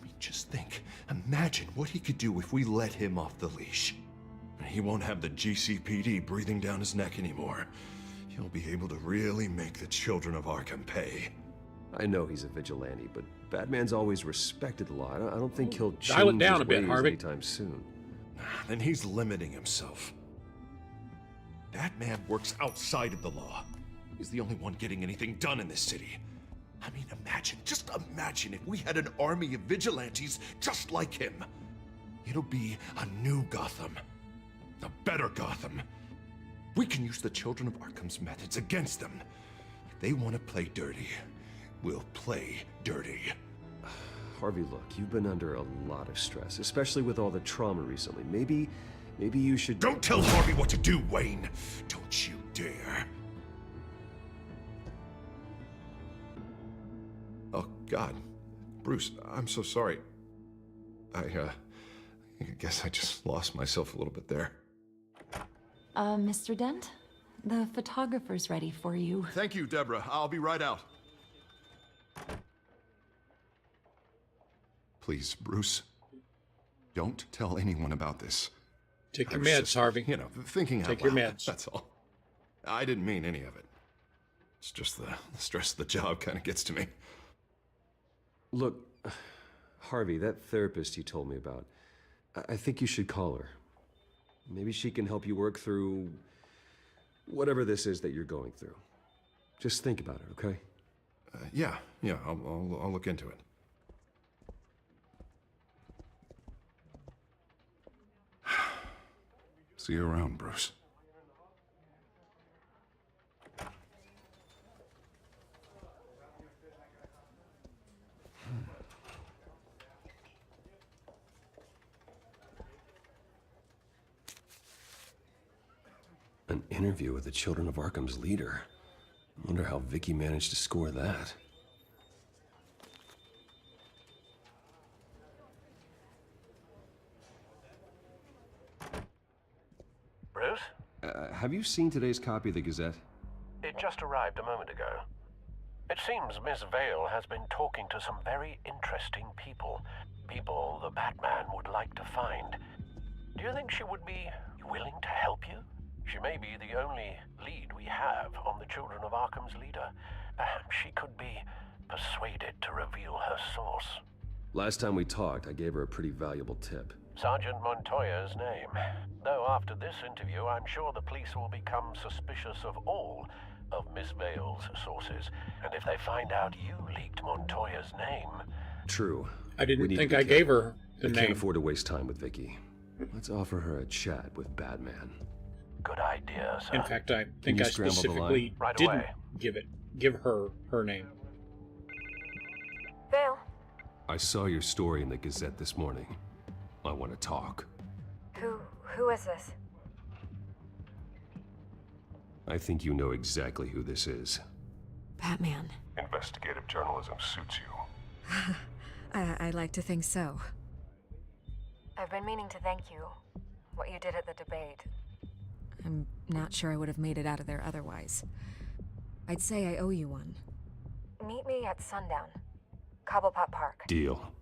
I mean, just think. Imagine what he could do if we let him off the leash. He won't have the GCPD breathing down his neck anymore. He'll be able to really make the children of Arkham pay. I know he's a vigilante, but Batman's always respected the law. I don't think he'll Dial it change down his a bit, ways Harvey. anytime soon. Then he's limiting himself. Batman works outside of the law. He's the only one getting anything done in this city. I mean, just imagine if we had an army of vigilantes just like him. It'll be a new Gotham. A better Gotham. We can use the children of Arkham's methods against them. If they want to play dirty, we'll play dirty. Harvey, look, you've been under a lot of stress, especially with all the trauma recently. Maybe you should... Don't tell Harvey what to do, Wayne! Don't you dare! Oh, God. Bruce, I'm so sorry. I guess I just lost myself a little bit there. Mr. Dent? The photographer's ready for you. Thank you, Deborah. I'll be right out. Please, Bruce. Don't tell anyone about this. Take your meds, Harvey. You know, thinking out Take your loud, meds. that's all. I didn't mean any of it. It's just the stress of the job kind of gets to me. Look, Harvey, that therapist you told me about, I think you should call her. Maybe she can help you work through whatever this is that you're going through. Just think about it, okay? Yeah, I'll look into it. See you around, Bruce. An interview with the Children of Arkham's leader. I wonder how Vicky managed to score that. Bruce? Have you seen today's copy of the Gazette? It just arrived a moment ago. It seems Miss Vale has been talking to some very interesting people. People the Batman would like to find. Do you think she would be willing to help you? She may be the only lead we have on the Children of Arkham's leader. Perhaps she could be persuaded to reveal her source. Last time we talked, I gave her a pretty valuable tip. Sergeant Montoya's name. Though after this interview, I'm sure the police will become suspicious of all of Miss Vale's sources. And if they find out you leaked Montoya's name... True. I didn't think I gave her the I name. can't afford to waste time with Vicky. Let's offer her a chat with Batman. Good idea, sir. In fact, I Can think you I scramble the specifically line? Right didn't away. give her name. Vale, I saw your story in the Gazette this morning. I want to talk. who is this? I think you know exactly who this is. Batman. Investigative journalism suits you. I like to think so. I've been meaning to thank you. What you did at the debate. I'm not sure I would have made it out of there otherwise. I'd say I owe you one. Meet me at sundown. Cobblepot Park. Deal.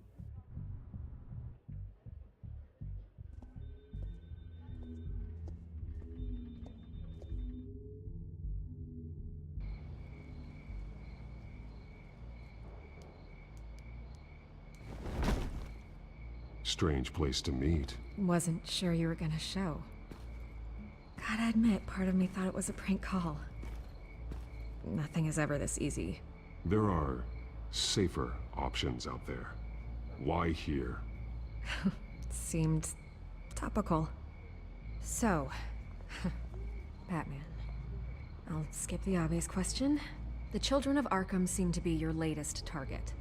Strange place to meet. Wasn't sure you were gonna show. Gotta admit, part of me thought it was a prank call. Nothing is ever this easy. There are safer options out there. Why here? Seemed topical. So, Batman. I'll skip the obvious question. The children of Arkham seem to be your latest target.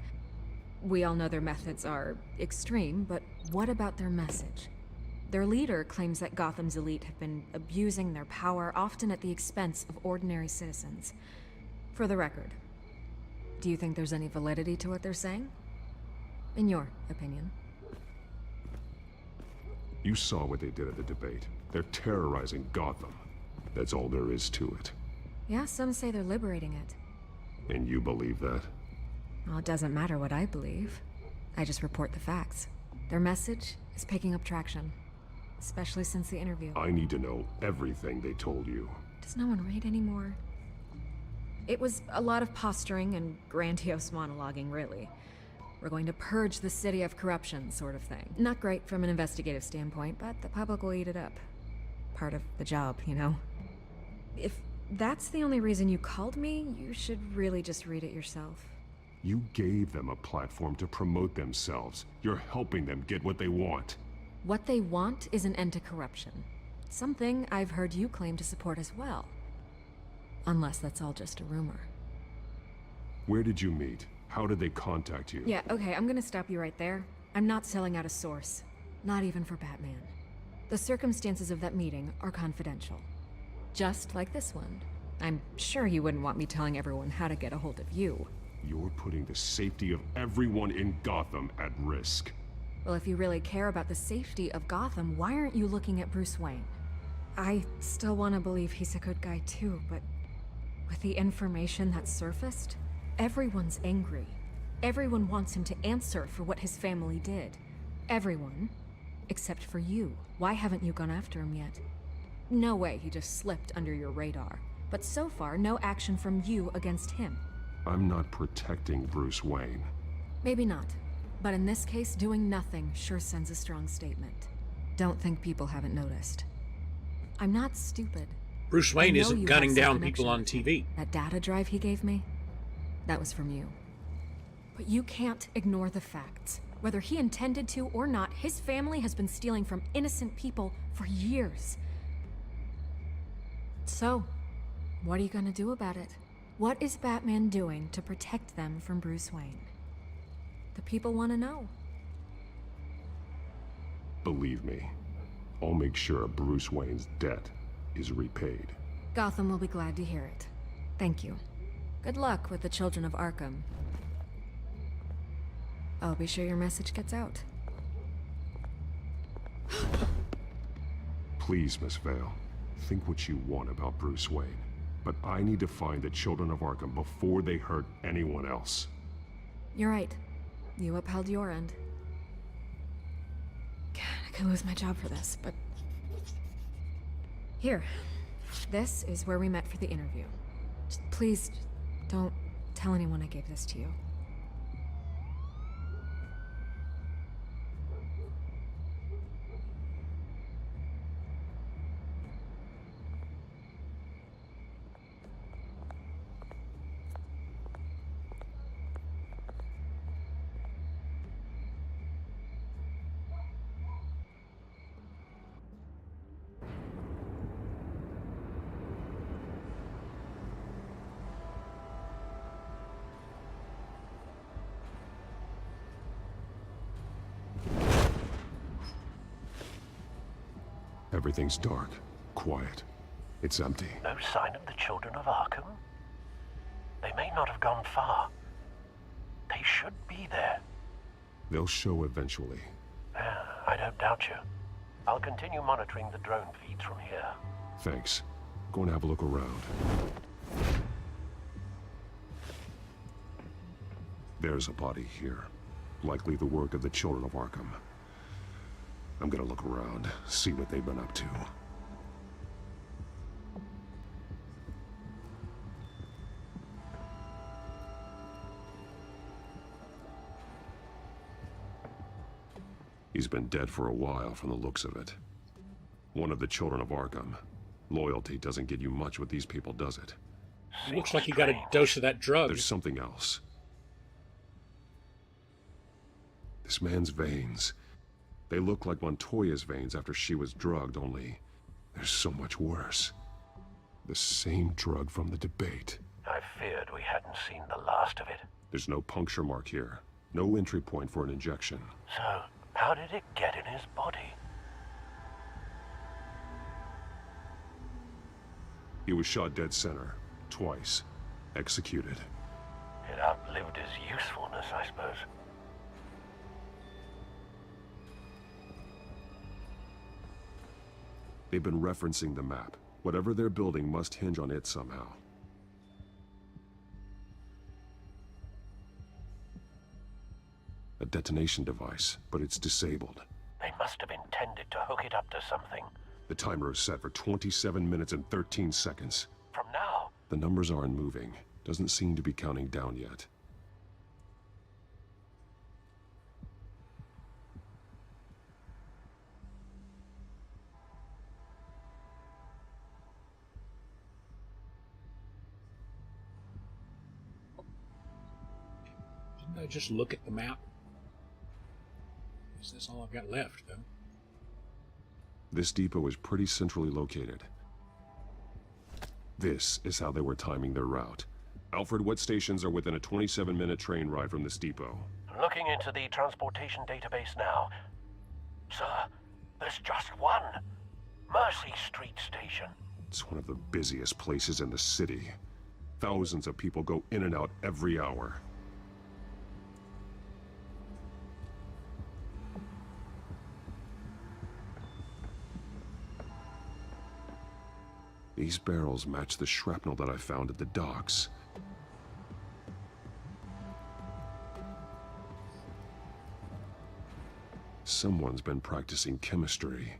We all know their methods are extreme, but what about their message? Their leader claims that Gotham's elite have been abusing their power, often at the expense of ordinary citizens. For the record, do you think there's any validity to what they're saying? In your opinion? You saw what they did at the debate. They're terrorizing Gotham. That's all there is to it. Yeah, some say they're liberating it. And you believe that? Well, it doesn't matter what I believe. I just report the facts. Their message is picking up traction. Especially since the interview. I need to know everything they told you. Does no one read anymore? It was a lot of posturing and grandiose monologuing, really. We're going to purge the city of corruption, sort of thing. Not great from an investigative standpoint, but the public will eat it up. Part of the job, you know? If that's the only reason you called me, you should really just read it yourself. You gave them a platform to promote themselves. You're helping them get what they want. What they want is an end to corruption. Something I've heard you claim to support as well. Unless that's all just a rumor. Where did you meet? How did they contact you? Yeah, okay, I'm gonna stop you right there. I'm not selling out a source. Not even for Batman. The circumstances of that meeting are confidential. Just like this one. I'm sure you wouldn't want me telling everyone how to get a hold of you. You're putting the safety of everyone in Gotham at risk. Well, if you really care about the safety of Gotham, why aren't you looking at Bruce Wayne? I still want to believe he's a good guy too, but with the information that surfaced, everyone's angry. Everyone wants him to answer for what his family did. Everyone, except for you. Why haven't you gone after him yet? No way he just slipped under your radar. But so far, no action from you against him. I'm not protecting Bruce Wayne. Maybe not. But in this case, doing nothing sure sends a strong statement. Don't think people haven't noticed. I'm not stupid. Bruce Wayne isn't gunning down people on TV. That data drive he gave me, that was from you. But you can't ignore the facts. Whether he intended to or not, his family has been stealing from innocent people for years. So, what are you gonna do about it? What is Batman doing to protect them from Bruce Wayne? The people want to know. Believe me, I'll make sure Bruce Wayne's debt is repaid. Gotham will be glad to hear it. Thank you. Good luck with the children of Arkham. I'll be sure your message gets out. Please, Miss Vale, think what you want about Bruce Wayne. But I need to find the children of Arkham before they hurt anyone else. You're right. You upheld your end. God, I could lose my job for this, but... Here. This is where we met for the interview. Just please, don't tell anyone I gave this to you. Everything's dark, quiet. It's empty. No sign of the children of Arkham? They may not have gone far. They should be there. They'll show eventually. I don't doubt you. I'll continue monitoring the drone feeds from here. Thanks. Going to have a look around. There's a body here. Likely the work of the children of Arkham. I'm gonna look around, see what they've been up to. He's been dead for a while from the looks of it. One of the children of Arkham. Loyalty doesn't get you much with these people, does it? It looks like he got a dose of that drug. There's something else. This man's veins. They look like Montoya's veins after she was drugged, only they're so much worse. The same drug from the debate. I feared we hadn't seen the last of it. There's no puncture mark here. No entry point for an injection. So, how did it get in his body? He was shot dead center. Twice. Executed. It outlived his usefulness, I suppose. They've been referencing the map. Whatever they're building must hinge on it somehow. A detonation device, but it's disabled. They must have intended to hook it up to something. The timer is set for 27 minutes and 13 seconds. From now? The numbers aren't moving. Doesn't seem to be counting down yet. Didn't I just look at the map? Is this all I've got left, though? This depot is pretty centrally located. This is how they were timing their route. Alfred, what stations are within a 27-minute train ride from this depot? Looking into the transportation database now. Sir, there's just one. Mercy Street Station. It's one of the busiest places in the city. Thousands of people go in and out every hour. These barrels match the shrapnel that I found at the docks. Someone's been practicing chemistry.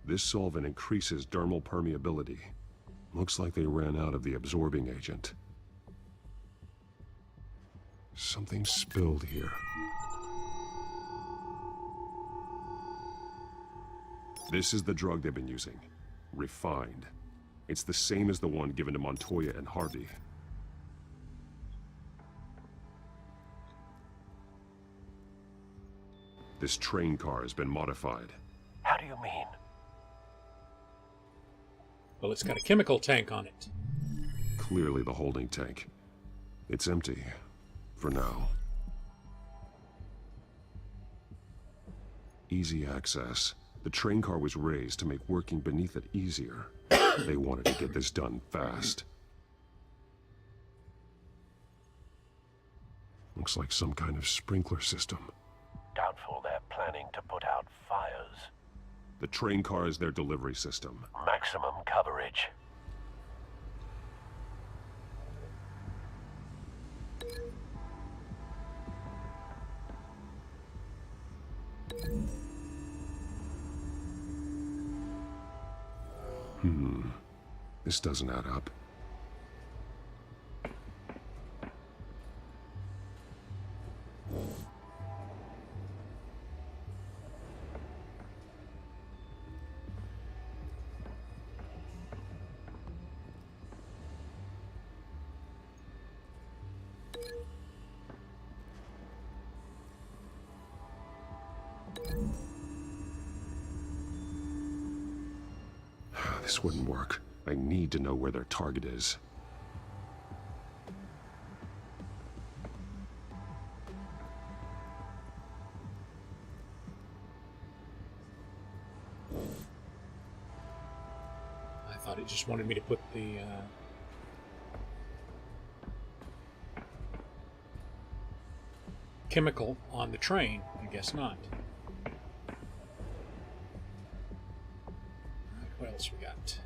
This solvent increases dermal permeability. Looks like they ran out of the absorbing agent. Something spilled here. This is the drug they've been using. Refined. It's the same as the one given to Montoya and Harvey. This train car has been modified. How do you mean? Well, it's got a chemical tank on it. Clearly the holding tank. It's empty. For now. Easy access. The train car was raised to make working beneath it easier. They wanted to get this done fast. Looks like some kind of sprinkler system. Doubtful they're planning to put out fires. The train car is their delivery system. Maximum coverage. This doesn't add up. This wouldn't work. I need to know where their target is. I thought it just wanted me to put the chemical on the train. I guess not. Alright, what else we got?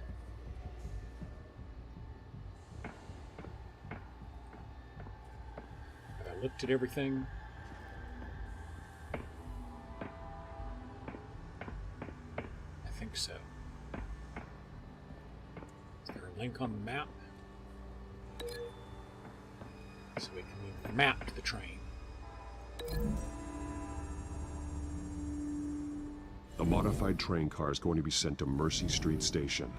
Have I looked at everything? I think so. Is there Link on the map. So we can move the map to the train. A modified train car is going to be sent to Mercy Street Station.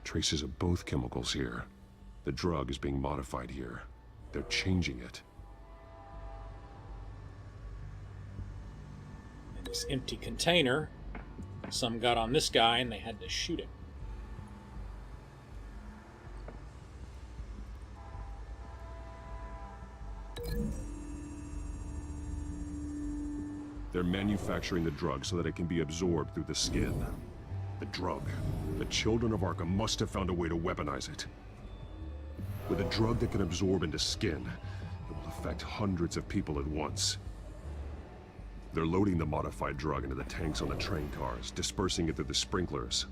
Traces of both chemicals here. The drug is being modified here. They're changing it. And this empty container, some got on this guy and they had to shoot him. They're manufacturing the drug so that it can be absorbed through the skin. The drug. The children of Arkham must have found a way to weaponize it. With a drug that can absorb into skin, it will affect hundreds of people at once. They're loading the modified drug into the tanks on the train cars, dispersing it through the sprinklers.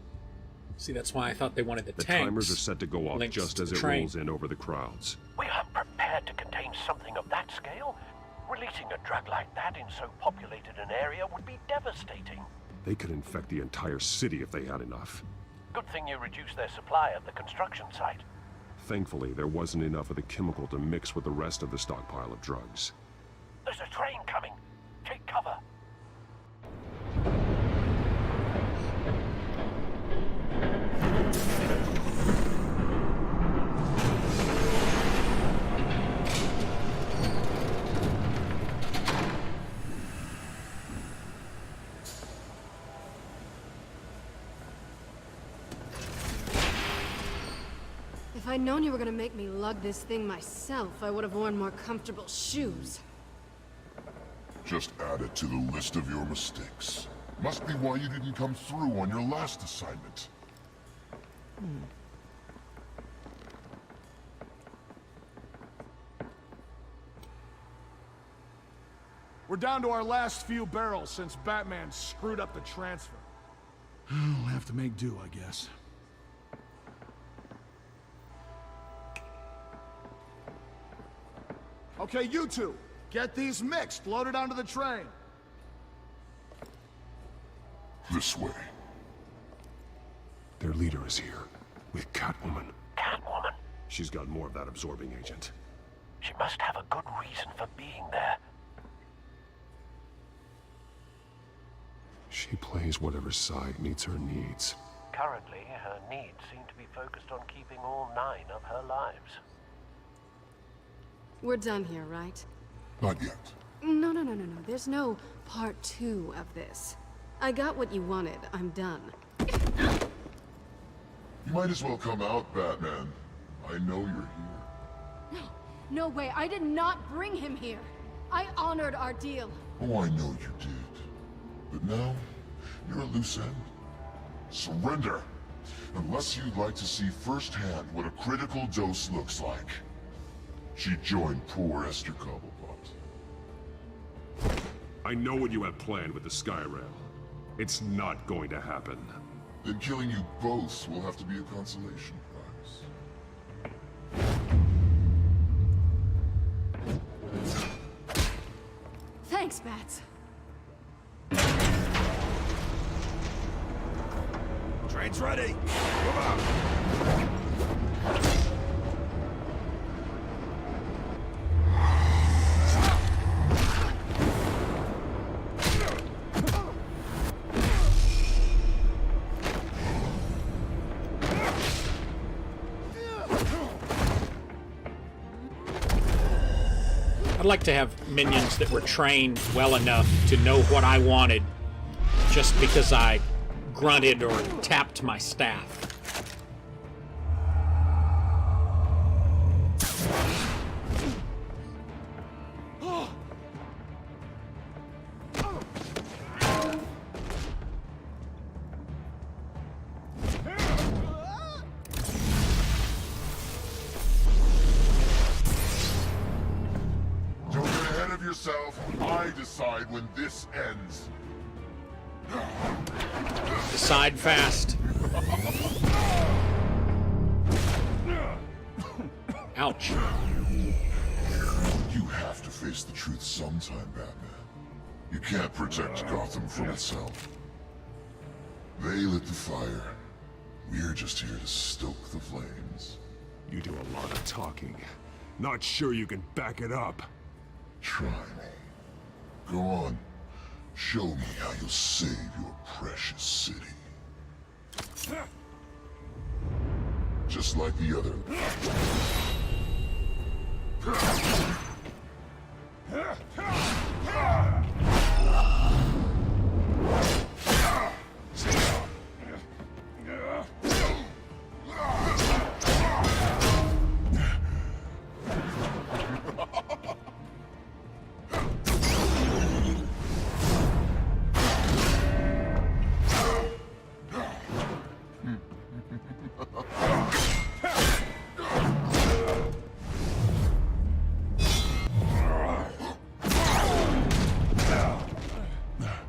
See, that's why I thought they wanted the tanks. The timers are set to go off just as it rolls in over the crowds. We aren't prepared to contain something of that scale. Releasing a drug like that in so populated an area would be devastating. They could infect the entire city if they had enough. Good thing you reduced their supply at the construction site. Thankfully, there wasn't enough of the chemical to mix with the rest of the stockpile of drugs. There's a train coming. Take cover. If I'd known you were gonna make me lug this thing myself, I would have worn more comfortable shoes. Just add it to the list of your mistakes. Must be why you didn't come through on your last assignment. We're down to our last few barrels since Batman screwed up the transfer. We'll have to make do, I guess. Okay, you two, get these mixed, loaded onto the train. This way. Their leader is here, with Catwoman. Catwoman? She's got more of that absorbing agent. She must have a good reason for being there. She plays whatever side meets her needs. Currently, her needs seem to be focused on keeping all 9 of her lives. We're done here, right? Not yet. No. There's no part 2 of this. I got what you wanted. I'm done. You might as well come out, Batman. I know you're here. No way. I did not bring him here. I honored our deal. Oh, I know you did. But now, you're a loose end. Surrender! Unless you'd like to see firsthand what a critical dose looks like. She joined poor Esther Cobblepot. I know what you have planned with the Skyrail. It's not going to happen. Then killing you both will have to be a consolation prize. Thanks, Bats. Train's ready! Move out! I'd like to have minions that were trained well enough to know what I wanted just because I grunted or tapped my staff. Don't get ahead of yourself. I decide when this ends. subside fast. Ouch. You have to face the truth sometime, Batman. You can't protect Gotham from itself. They lit the fire. We're just here to stoke the flames. You do a lot of talking. Not sure you can back it up. Try me. Go on. Show me how you'll save your precious city. Just like the other.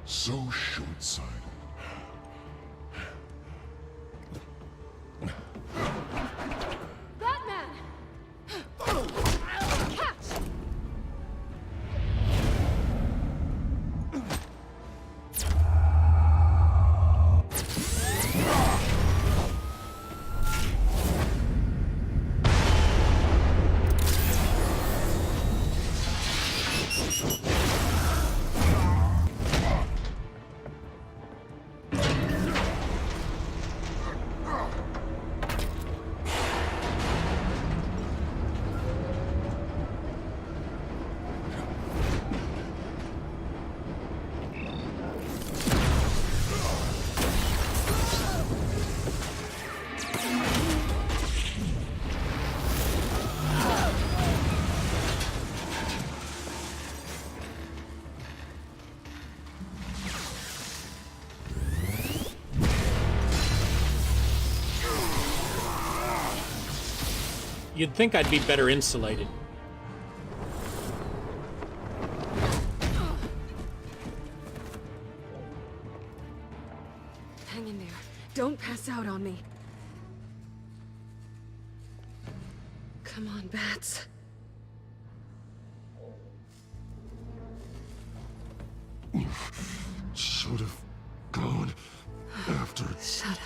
So short-sighted. Batman! Catch! You'd think I'd be better insulated. Hang in there. Don't pass out on me. Come on, Bats. Should have gone after. Shut up.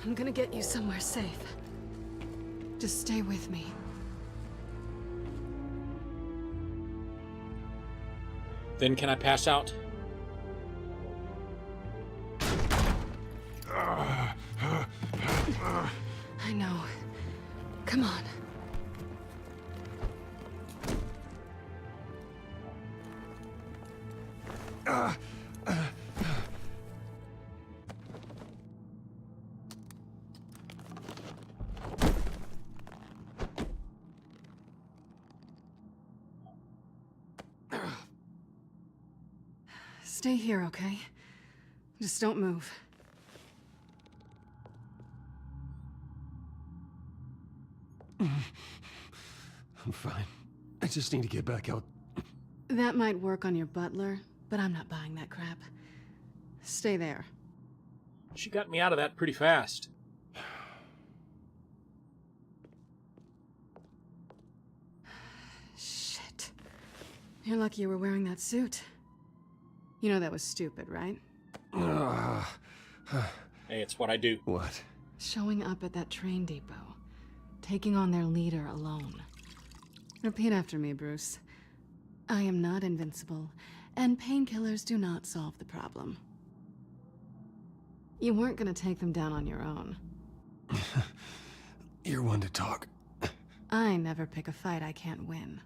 I'm gonna get you somewhere safe. Just stay with me. Then can I pass out? I know. Come on. Stay here, okay? Just don't move. I'm fine. I just need to get back out. That might work on your butler, but I'm not buying that crap. Stay there. She got me out of that pretty fast. Shit. You're lucky you were wearing that suit. You know that was stupid, right? Hey, it's what I do. What? Showing up at that train depot. Taking on their leader alone. Repeat after me, Bruce. I am not invincible, and painkillers do not solve the problem. You weren't gonna take them down on your own. You're one to talk. I never pick a fight I can't win.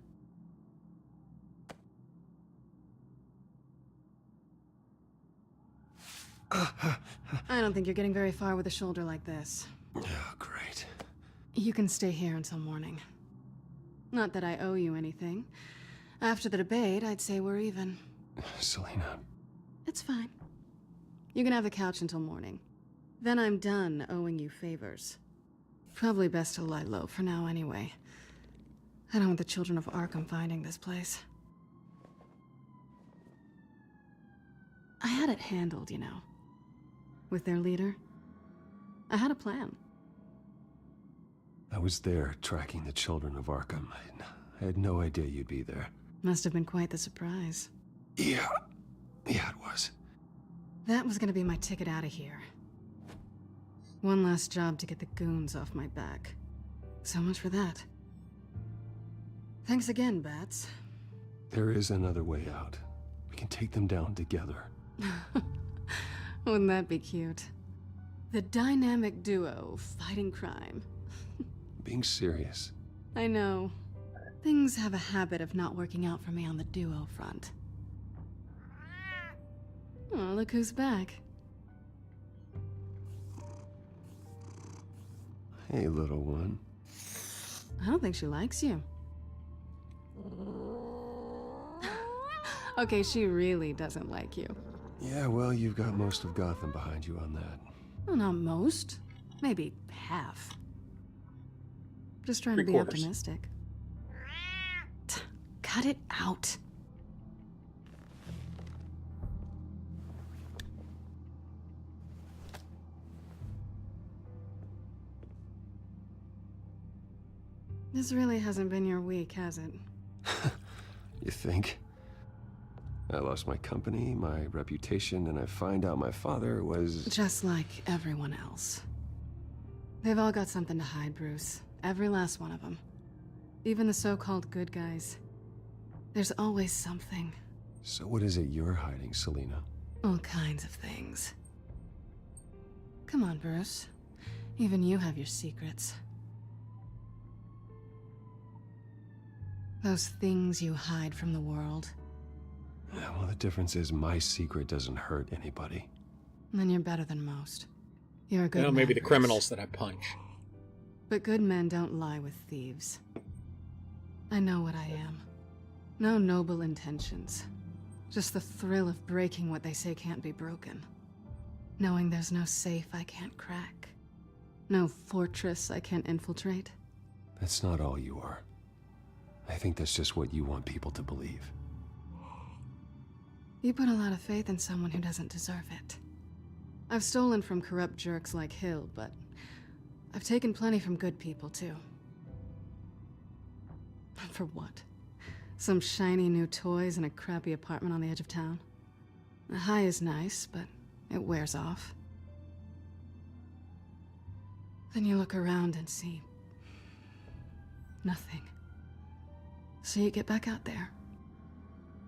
I don't think you're getting very far with a shoulder like this. Oh, great. You can stay here until morning. Not that I owe you anything. After the debate, I'd say we're even. Selena. It's fine. You can have the couch until morning. Then I'm done owing you favors. Probably best to lie low for now anyway. I don't want the children of Arkham finding this place. I had it handled, you know. With their leader. I had a plan. I was there tracking the children of Arkham. I had no idea you'd be there. Must have been quite the surprise. Yeah, it was. That was gonna be my ticket out of here. One last job to get the goons off my back. So much for that. Thanks again, Bats. There is another way out. We can take them down together. Wouldn't that be cute? The dynamic duo fighting crime. Being serious. I know. Things have a habit of not working out for me on the duo front. Oh, look who's back. Hey, little one. I don't think she likes you. Okay, she really doesn't like you. Yeah, well, you've got most of Gotham behind you on that. Well, not most. Maybe half. Just trying to be optimistic. Cut it out. This really hasn't been your week, has it? You think? I lost my company, my reputation, and I find out my father was... Just like everyone else. They've all got something to hide, Bruce. Every last one of them. Even the so-called good guys. There's always something. So what is it you're hiding, Selina? All kinds of things. Come on, Bruce. Even you have your secrets. Those things you hide from the world. Yeah, well, the difference is my secret doesn't hurt anybody. Then you're better than most. You're a good You know, man, maybe the Bruce. criminals that I punch. But good men don't lie with thieves. I know what I am. No noble intentions. Just the thrill of breaking what they say can't be broken. Knowing there's no safe I can't crack. No fortress I can't infiltrate. That's not all you are. I think that's just what you want people to believe. You put a lot of faith in someone who doesn't deserve it. I've stolen from corrupt jerks like Hill, but I've taken plenty from good people, too. For what? Some shiny new toys and a crappy apartment on the edge of town? The high is nice, but it wears off. Then you look around and see... nothing. So you get back out there.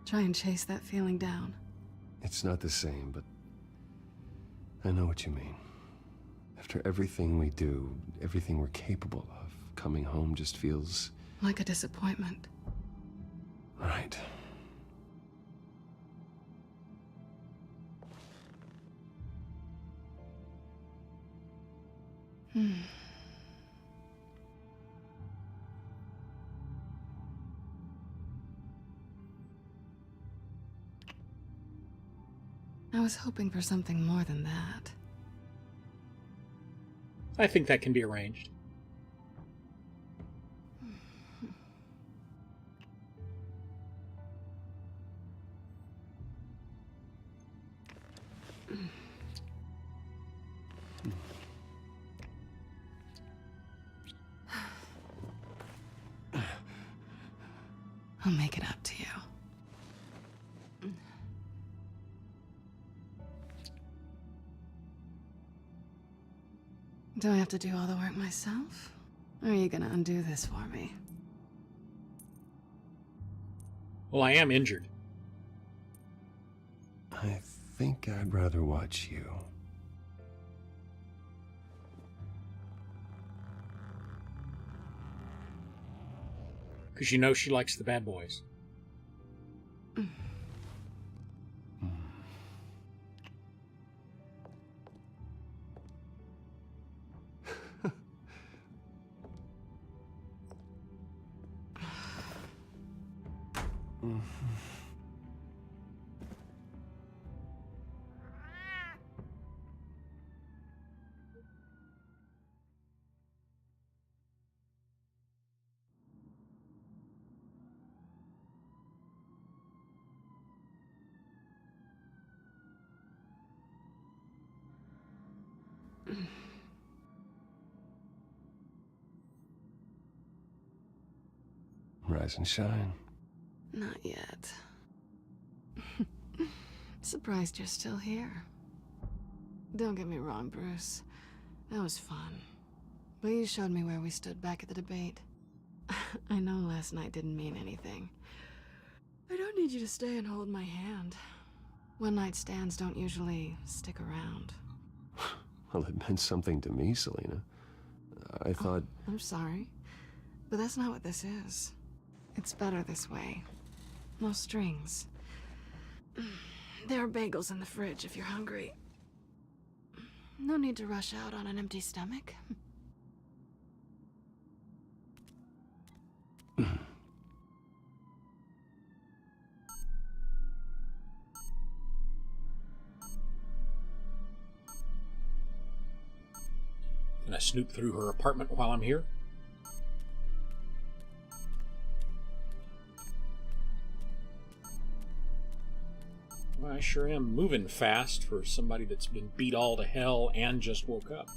Try and chase that feeling down. It's not the same, but I know what you mean. After everything we do, everything we're capable of, coming home just feels... like a disappointment. Right. I was hoping for something more than that. I think that can be arranged. I'll make it up to you. Do I have to do all the work myself? Or are you gonna undo this for me? Well, I am injured. I think I'd rather watch you. Because you know she likes the bad boys. Rise and shine. Not yet. Surprised you're still here. Don't get me wrong, Bruce. That was fun. But you showed me where we stood back at the debate. I know last night didn't mean anything. I don't need you to stay and hold my hand. One-night stands don't usually stick around. Well, it meant something to me, Selena. I thought... Oh, I'm sorry. But that's not what this is. It's better this way. No strings. There are bagels in the fridge if you're hungry. No need to rush out on an empty stomach. Can I snoop through her apartment while I'm here? Well, I sure am moving fast for somebody that's been beat all to hell and just woke up.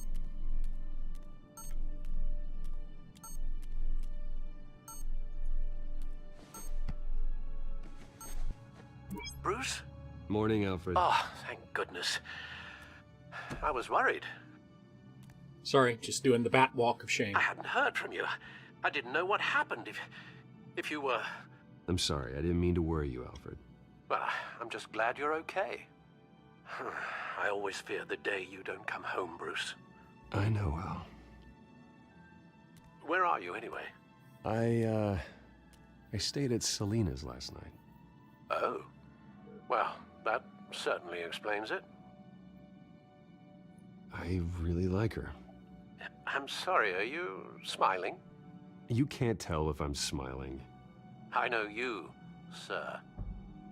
Bruce? Morning, Alfred. Oh, thank goodness. I was worried. Sorry, just doing the bat walk of shame. I hadn't heard from you. I didn't know what happened. If you were... I'm sorry, I didn't mean to worry you, Alfred. Well, I'm just glad you're okay. I always fear the day you don't come home, Bruce. I know, Al. Where are you, anyway? I stayed at Selena's last night. Oh. Well, that certainly explains it. I really like her. I'm sorry, are you smiling? You can't tell if I'm smiling. I know you, sir.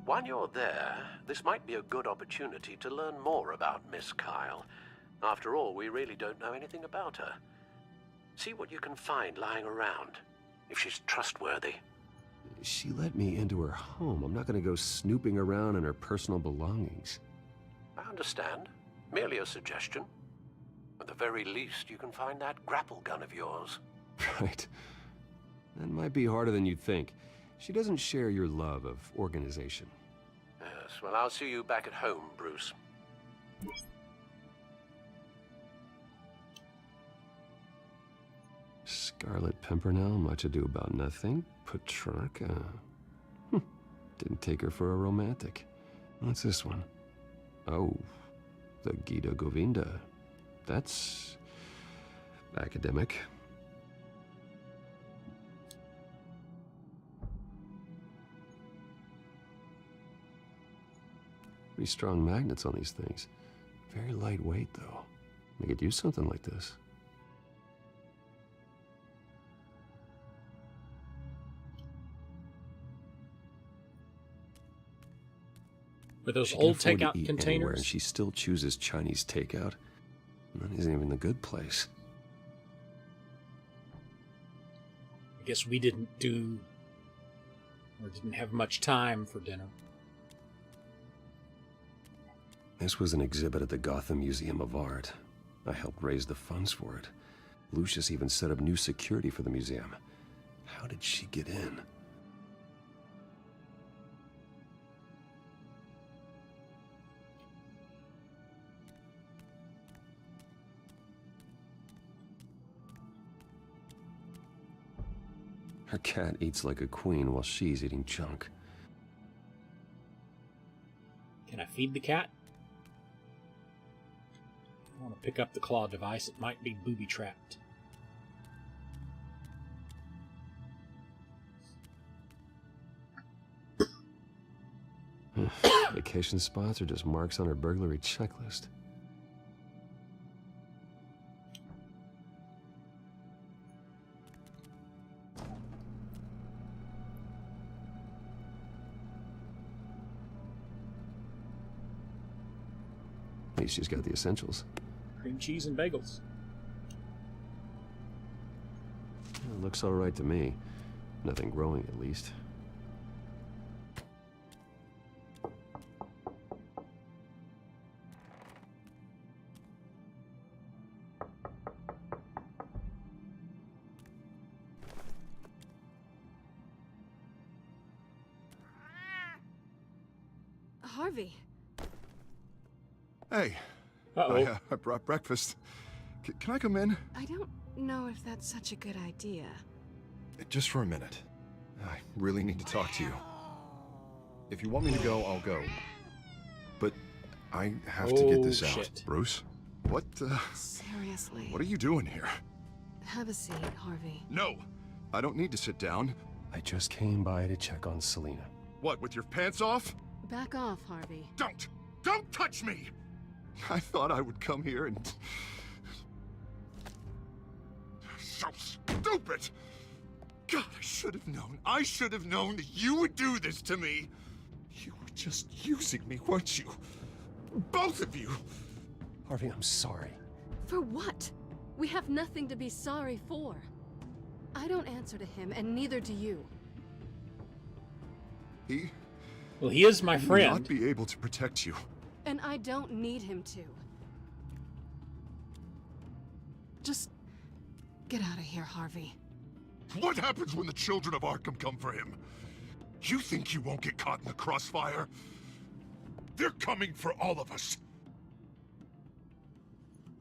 While you're there, this might be a good opportunity to learn more about Miss Kyle. After all, we really don't know anything about her. See what you can find lying around, if she's trustworthy. She let me into her home. I'm not going to go snooping around in her personal belongings. I understand. Merely a suggestion. At the very least, you can find that grapple gun of yours. Right. That might be harder than you'd think. She doesn't share your love of organization. Yes, well, I'll see you back at home, Bruce. Scarlet Pimpernel, much ado about nothing. Petrarca. Didn't take her for a romantic. What's this one? Oh, the Gita Govinda. That's academic. Pretty strong magnets on these things. Very lightweight, though. I could use something like this. Are those She old can afford to takeout eat anywhere, containers? and she still chooses Chinese takeout. And that isn't even the good place. I guess we didn't have much time for dinner. This was an exhibit at the Gotham Museum of Art. I helped raise the funds for it. Lucius even set up new security for the museum. How did she get in? Her cat eats like a queen while she's eating junk. Can I feed the cat? I want to pick up the claw device. It might be booby-trapped. Vacation spots are just marks on her burglary checklist. At least she's got the essentials. Cream cheese and bagels. It looks all right to me. Nothing growing, at least. Harvey. Hey. Uh-oh. I brought breakfast. Can I come in? I don't know if that's such a good idea. Just for a minute. I really need to talk to you. If you want me to go, I'll go. But I have to get this out. Bruce? What, Seriously. What are you doing here? Have a seat, Harvey. No! I don't need to sit down. I just came by to check on Selina. What, with your pants off? Back off, Harvey. Don't! Don't touch me! I thought I would come here and... So stupid! God, I should have known. I should have known that you would do this to me. You were just using me, weren't you? Both of you! Harvey, I'm sorry. For what? We have nothing to be sorry for. I don't answer to him, and neither do you. Well, he is my friend. He will not be able to protect you. And I don't need him to. Just get out of here, Harvey. What happens when the children of Arkham come for him? You think you won't get caught in the crossfire? They're coming for all of us.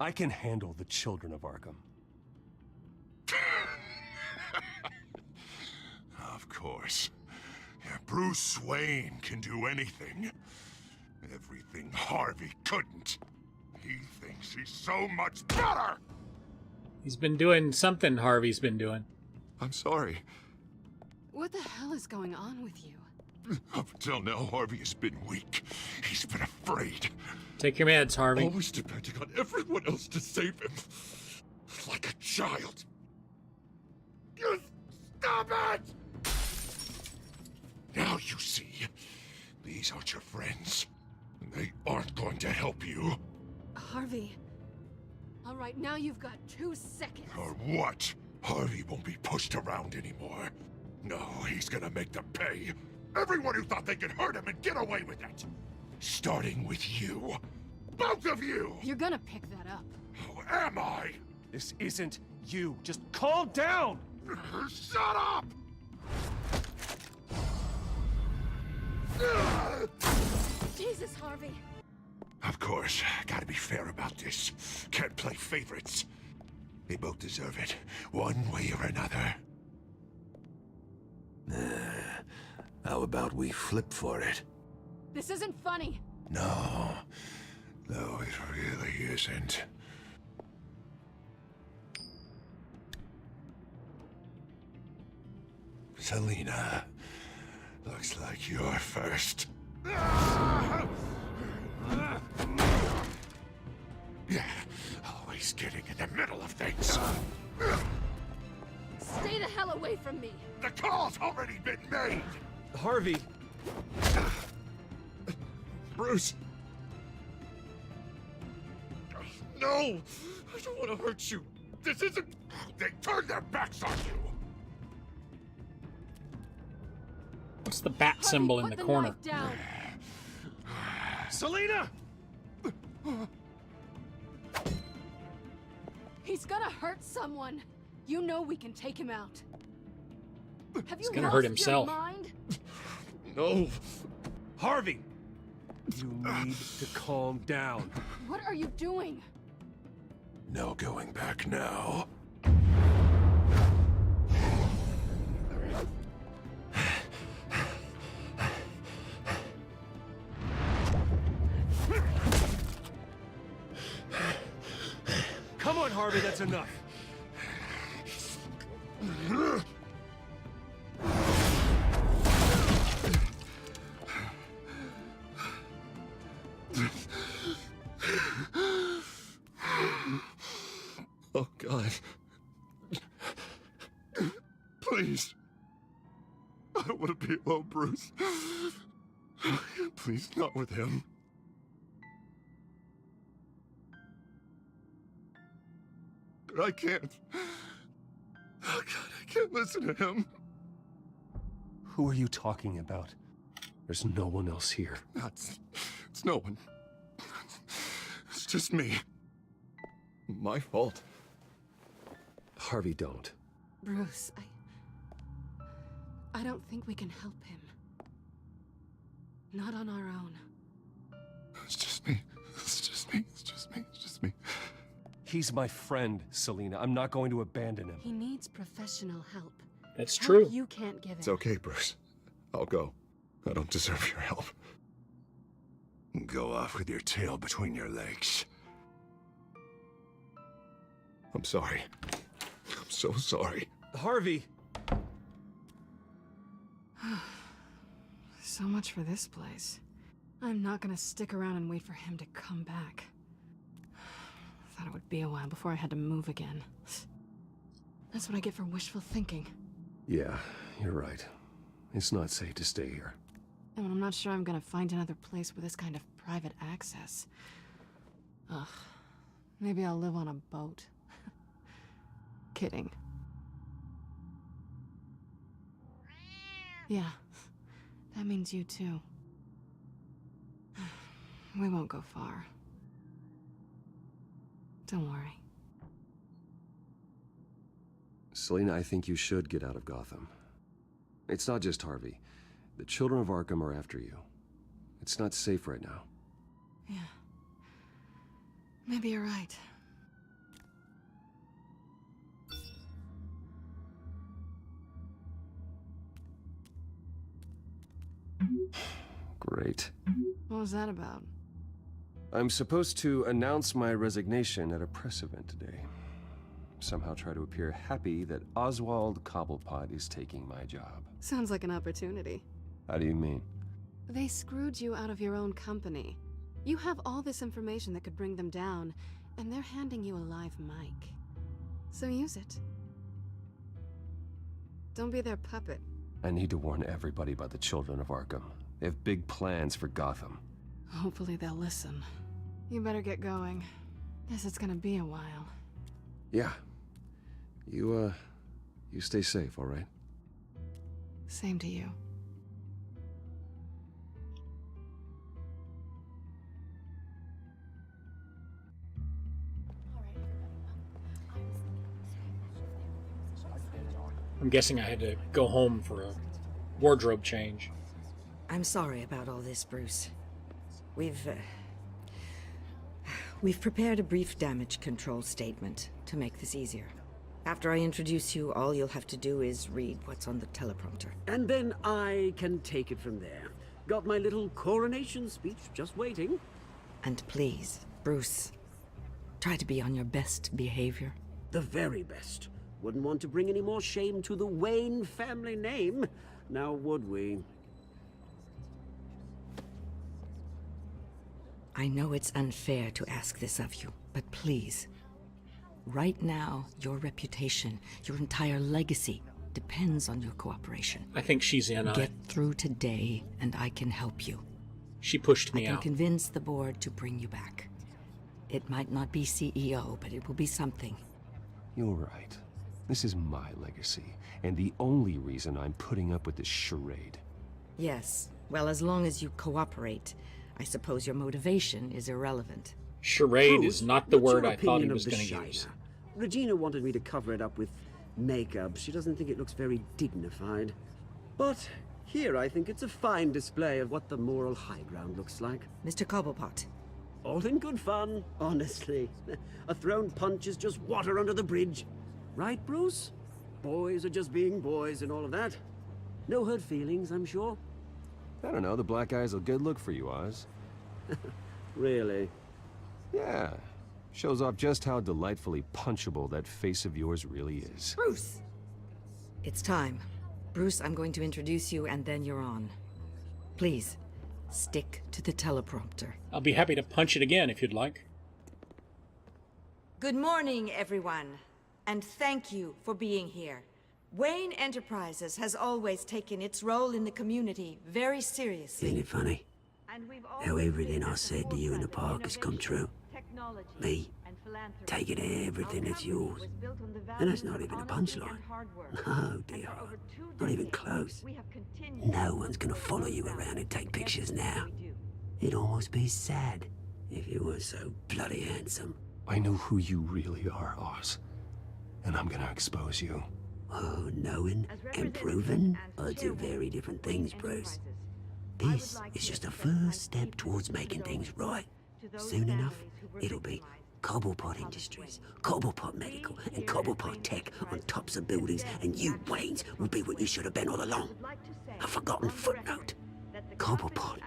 I can handle the children of Arkham. Of course. Yeah, Bruce Wayne can do anything. Everything Harvey couldn't. He thinks he's so much better! He's been doing something Harvey's been doing. I'm sorry. What the hell is going on with you? Up until now, Harvey has been weak. He's been afraid. Take your meds, Harvey. Always depending on everyone else to save him. Like a child. You stop it! Now you see. These aren't your friends. And they aren't going to help you. Harvey. All right, now you've got 2 seconds. Or what? Harvey won't be pushed around anymore. No, he's gonna make them pay. Everyone who thought they could hurt him and get away with it. Starting with you. Both of you! You're gonna pick that up. Who am I? This isn't you. Just calm down! Shut up! Jesus, Harvey. Of course, gotta be fair about this. Can't play favorites. They both deserve it, one way or another. How about we flip for it? This isn't funny. No, it really isn't. Selina, looks like you're first. Yeah, always getting in the middle of things. Stay the hell away from me. The call's already been made. Harvey. Bruce. No, I don't want to hurt you. This isn't... They turned their backs on you. What's the bat symbol in the corner? Down. Selina! He's gonna hurt someone. You know we can take him out. Have you He's gonna lost hurt himself. Your mind? No. Harvey! You need to calm down. What are you doing? No going back now. Come on, Harvey, that's enough. Oh, God. Please. I don't want to be alone, Bruce. Please, not with him. I can't. Oh, God, I can't listen to him. Who are you talking about? There's no one else here. It's no one. It's just me. My fault. Harvey, don't. Bruce, I don't think we can help him. Not on our own. He's my friend, Selina. I'm not going to abandon him. He needs professional help. That's Help true. You can't give It's him. okay, Bruce. I'll go. I don't deserve your help. Go off with your tail between your legs. I'm sorry. I'm so sorry. Harvey! So much for this place. I'm not gonna stick around and wait for him to come back. Thought it would be a while before I had to move again. That's what I get for wishful thinking. Yeah, you're right. It's not safe to stay here. And I'm not sure I'm gonna find another place with this kind of private access. Ugh. Maybe I'll live on a boat. Kidding. Yeah. That means you too. We won't go far. Don't worry. Selina, I think you should get out of Gotham. It's not just Harvey. The children of Arkham are after you. It's not safe right now. Yeah. Maybe you're right. Great. What was that about? I'm supposed to announce my resignation at a press event today. Somehow try to appear happy that Oswald Cobblepot is taking my job. Sounds like an opportunity. How do you mean? They screwed you out of your own company. You have all this information that could bring them down, and they're handing you a live mic. So use it. Don't be their puppet. I need to warn everybody about the children of Arkham. They have big plans for Gotham. Hopefully they'll listen. You better get going. Guess it's gonna be a while. Yeah. You stay safe, all right? Same to you. I'm guessing I had to go home for a wardrobe change. I'm sorry about all this, Bruce. We've prepared a brief damage control statement to make this easier. After I introduce you, all you'll have to do is read what's on the teleprompter. And then I can take it from there. Got my little coronation speech just waiting. And please, Bruce, try to be on your best behavior. The very best. Wouldn't want to bring any more shame to the Wayne family name, now would we? I know it's unfair to ask this of you, but please, right now, your reputation, your entire legacy, depends on your cooperation. I think she's in on it. Get through today, and I can help you. She pushed me I can out. convince the board to bring you back. It might not be CEO, but it will be something. You're right. This is my legacy, and the only reason I'm putting up with this charade. Yes, well, as long as you cooperate, I suppose your motivation is irrelevant. Charade Bruce, is not the what's word your I thought he opinion was of the going to Shiner? use. Regina wanted me to cover it up with makeup. She doesn't think it looks very dignified. But here I think it's a fine display of what the moral high ground looks like. Mr. Cobblepot. All in good fun, honestly. A thrown punch is just water under the bridge. Right, Bruce? Boys are just being boys and all of that. No hurt feelings, I'm sure. I don't know, the black eye's a good look for you, Oz. Really? Yeah. Shows off just how delightfully punchable that face of yours really is. Bruce! It's time. Bruce, I'm going to introduce you and then you're on. Please, stick to the teleprompter. I'll be happy to punch it again if you'd like. Good morning, everyone. And thank you for being here. Wayne Enterprises has always taken its role in the community very seriously. Isn't it funny? How everything I said to you in the park has come true. Me, taking everything that's yours. And that's not even a punchline. No, dear. Not even close. No one's gonna follow you around and take pictures now. It'd almost be sad if you were so bloody handsome. I know who you really are, Oz. And I'm gonna expose you. Oh, knowing and proving are two very different things, Bruce. This is just a first step towards making things right. Soon enough, it'll be Cobblepot Industries, Cobblepot Medical, and Cobblepot Tech on tops of buildings, and you, Waynes, will be what you should have been all along. A forgotten footnote. Cobblepot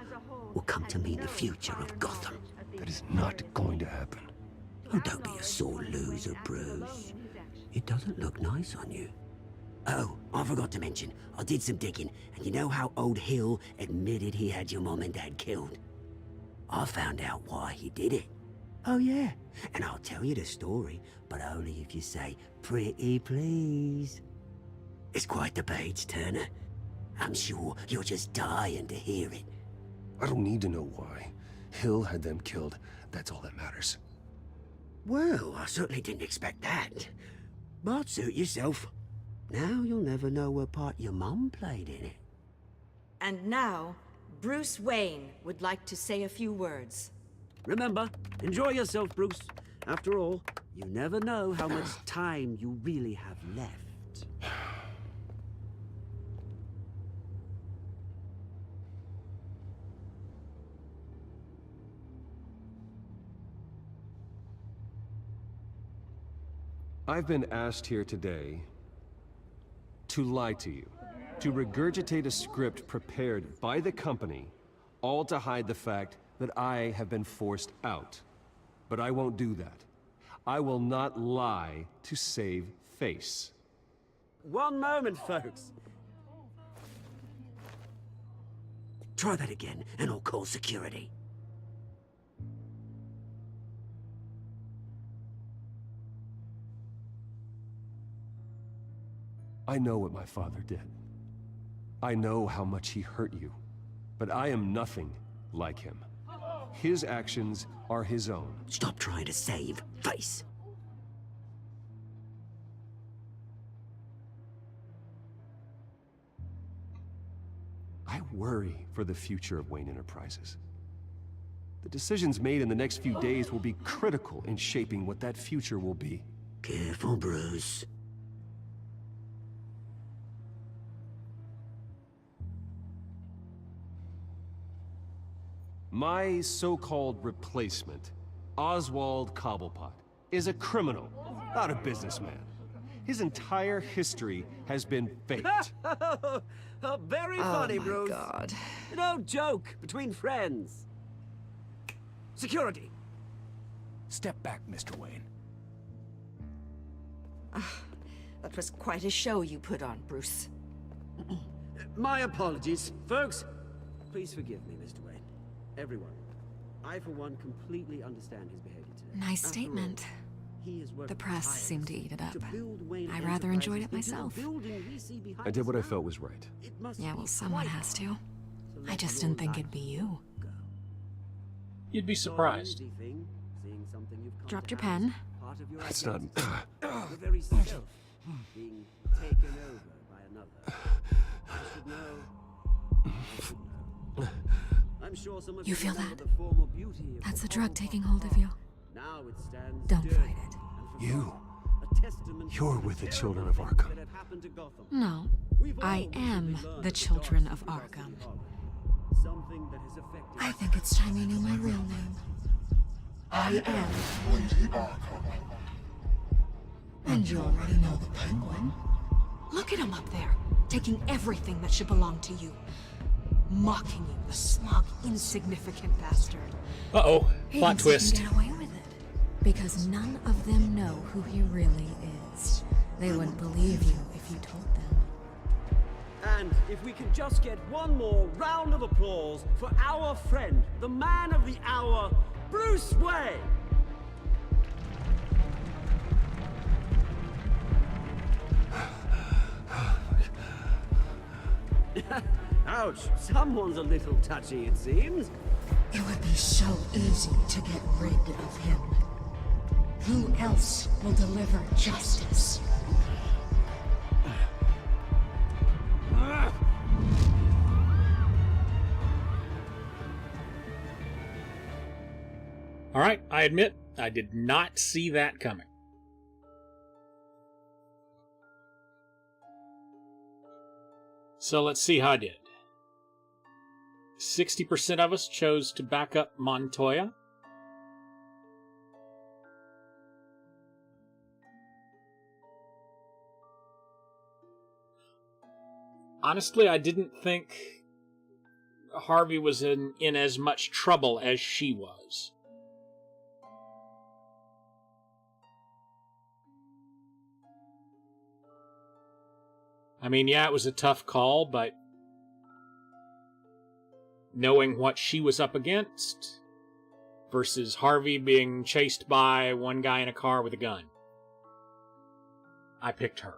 will come to mean the future of Gotham. That is not going to happen. Oh, don't be a sore loser, Bruce. It doesn't look nice on you. Oh, I forgot to mention, I did some digging, and you know how old Hill admitted he had your mom and dad killed? I found out why he did it. Oh yeah, and I'll tell you the story, but only if you say, pretty please. It's quite the page, Turner. I'm sure you're just dying to hear it. I don't need to know why. Hill had them killed. That's all that matters. Well, I certainly didn't expect that. But suit yourself. Now you'll never know what part your mum played in it. And now, Bruce Wayne would like to say a few words. Remember, enjoy yourself, Bruce. After all, you never know how much time you really have left. I've been asked here today to lie to you, to regurgitate a script prepared by the company, all to hide the fact that I have been forced out. But I won't do that. I will not lie to save face. One moment, folks. Try that again, and I'll call security. I know what my father did. I know how much he hurt you. But I am nothing like him. His actions are his own. Stop trying to save face. I worry for the future of Wayne Enterprises. The decisions made in the next few days will be critical in shaping what that future will be. Careful, Bruce. My so-called replacement, Oswald Cobblepot, is a criminal, not a businessman. His entire history has been faked. Very funny, my Bruce. God. No joke between friends. Security. Step back, Mr. Wayne. That was quite a show you put on, Bruce. My apologies. Folks, please forgive me, Mr. Wayne. Everyone. I, for one, completely understand his behavior today. Nice After statement. all, he has worked The press tirelessly seemed to eat it up. to build Wayne I rather enjoyed it Enterprises into myself. the building we see behind I did us what I now. felt was right. It must Yeah, be well, someone quite has to. hard I let just your didn't think life it'd be you. go. You'd be surprised. Not an easy thing, seeing something you've come Dropped to your have pen. as part of your That's not... identity. Your very self being taken over by another. I should know. I should know. I'm sure some of You feel remember that? the former beauty of That's the the drug Cobblepot taking hold of Park. you. Now it stands Don't dirty fight it. and You. forgotten, a testament to You're the with the terrible children of things Arkham. that have happened to Gotham. No, We've all I recently am learned the of children dark of secrets Arkham. in Gotham. Something that has affected I think it's time you knew my real name. I am. Lady Arkham. And you already know the Penguin. Look at him up there, taking everything that should belong to you. Mocking you, the smug, insignificant bastard. Uh-oh. He Plot thinks twist. he can get away with it. Because none of them know who he really is. They wouldn't believe you if you told them. And if we can just get one more round of applause for our friend, the man of the hour, Bruce Wayne! Ouch, someone's a little touchy, it seems. It would be so easy to get rid of him. Who else will deliver justice? All right, I admit, I did not see that coming. So let's see how I did. 60% of us chose to back up Montoya. honestly, I didn't think Harvey was in as much trouble as she was. I mean, yeah, it was a tough call, but knowing what she was up against versus Harvey being chased by one guy in a car with a gun, I picked her.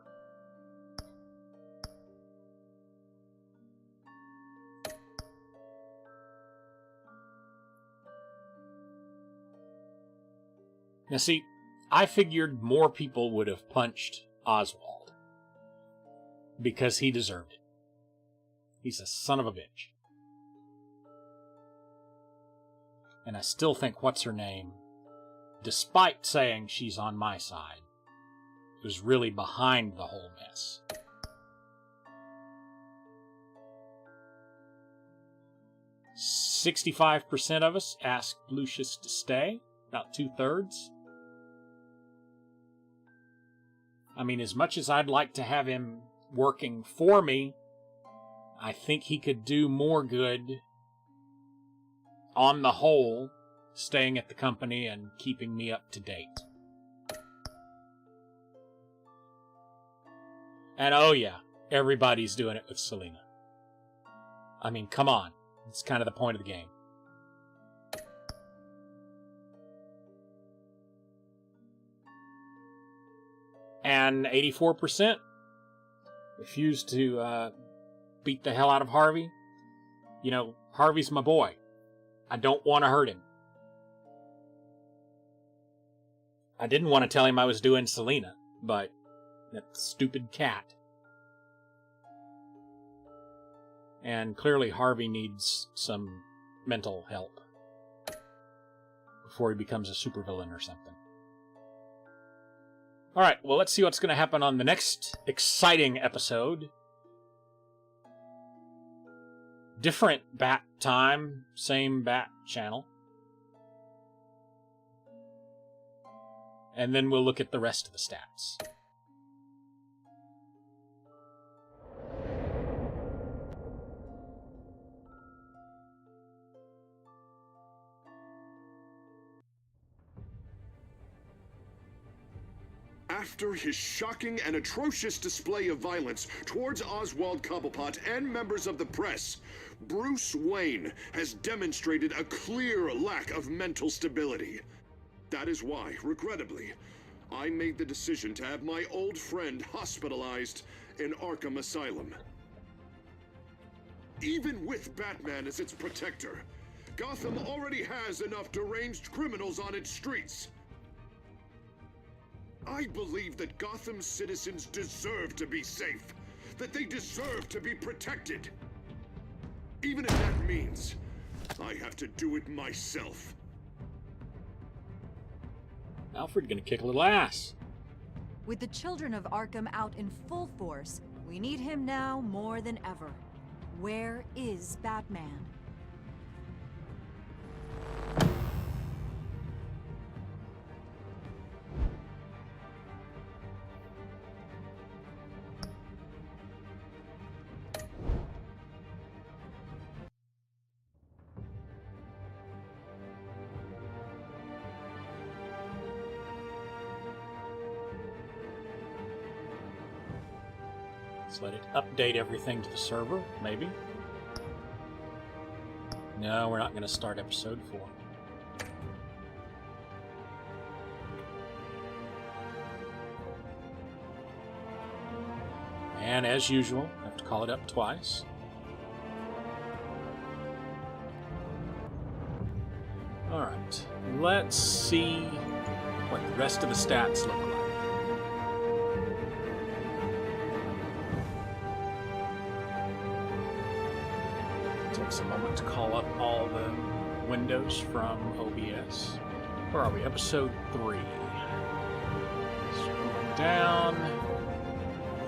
Now see, I figured more people would have punched Oswald because he deserved it. He's a son of a bitch. And I still think what's-her-name, despite saying she's on my side, was really behind the whole mess. "65% of us asked Lucius to stay, about 2/3. I mean, as much as I'd like to have him working for me, I think he could do more good, on the whole, staying at the company and keeping me up to date. And oh yeah, everybody's doing it with Selena. I mean, come on. It's kind of the point of the game. And 84% refused to beat the hell out of Harvey. You know, Harvey's my boy. I don't want to hurt him. I didn't want to tell him I was doing Selena, but that stupid cat. And clearly Harvey needs some mental help before he becomes a supervillain or something. Alright, well, let's see what's going to happen on the next exciting episode. Different bat time, same bat channel. And then we'll look at the rest of the stats. After his shocking and atrocious display of violence towards Oswald Cobblepot and members of the press, Bruce Wayne has demonstrated a clear lack of mental stability. That is why, regrettably, I made the decision to have my old friend hospitalized in Arkham Asylum. Even with Batman as its protector, Gotham already has enough deranged criminals on its streets. I believe that Gotham's citizens deserve to be safe, that they deserve to be protected. Even if that means I have to do it myself. Alfred gonna kick a little ass. With the children of Arkham out in full force, we need him now more than ever. Where is Batman? Let's let it update everything to the server, maybe. No, we're not going to start episode 4. And as usual, I have to call it up twice. Alright, let's see what the rest of the stats look like. Takes a moment to call up all the windows from OBS. Where are we? Episode 3. Scrolling down.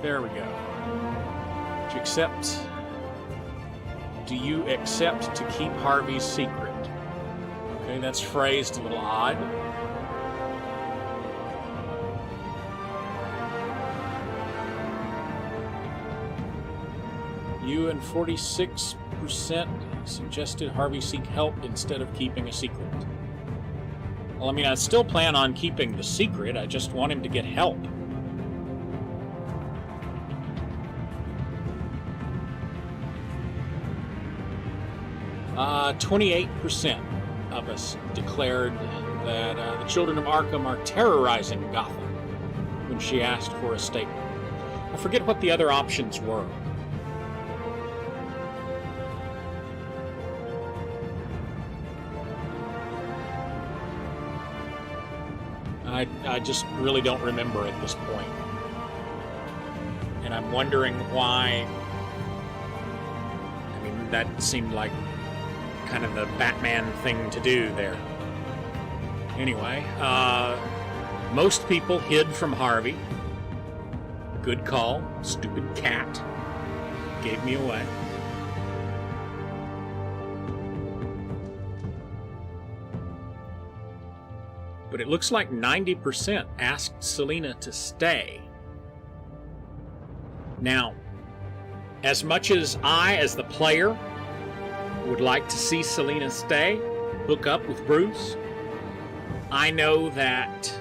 There we go. Do you accept to keep Harvey's secret? Okay, that's phrased a little odd. You and 46% suggested Harvey seek help instead of keeping a secret. Well, I mean, I still plan on keeping the secret. I just want him to get help. 28% of us declared that the children of Arkham are terrorizing Gotham when she asked for a statement. I forget what the other options were. I just really don't remember at this point. And I'm wondering why. I mean, that seemed like kind of the Batman thing to do there. Anyway, most people hid from Harvey. Good call. Stupid cat. Gave me away. But it looks like 90% asked Selina to stay. Now, as much as I, as the player, would like to see Selina stay, hook up with Bruce, I know that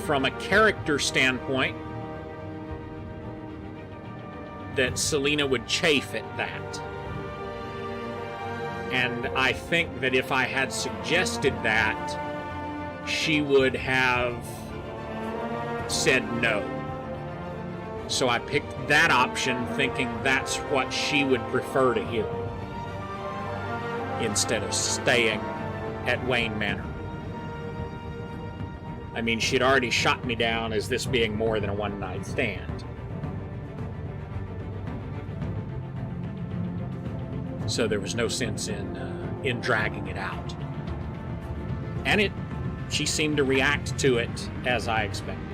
from a character standpoint, that Selina would chafe at that. And I think that if I had suggested that, she would have said no. So I picked that option thinking that's what she would prefer to hear, instead of staying at Wayne Manor. I mean, she'd already shot me down as this being more than a one-night stand. So there was no sense in dragging it out. And she seemed to react to it as I expected.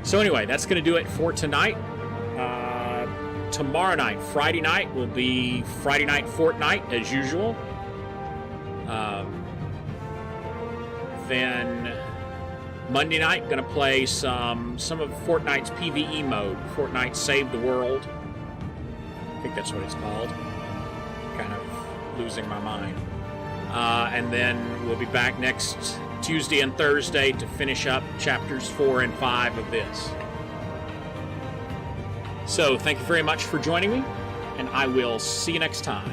So anyway, that's going to do it for tonight. Tomorrow night, Friday night, will be Friday Night Fortnite, as usual. Then Monday night, going to play some of Fortnite's PvE mode. Fortnite Save the World. I think that's what it's called. Kind of losing my mind. And then we'll be back next Tuesday and Thursday to finish up chapters 4 and 5 of this. So, thank you very much for joining me, and I will see you next time.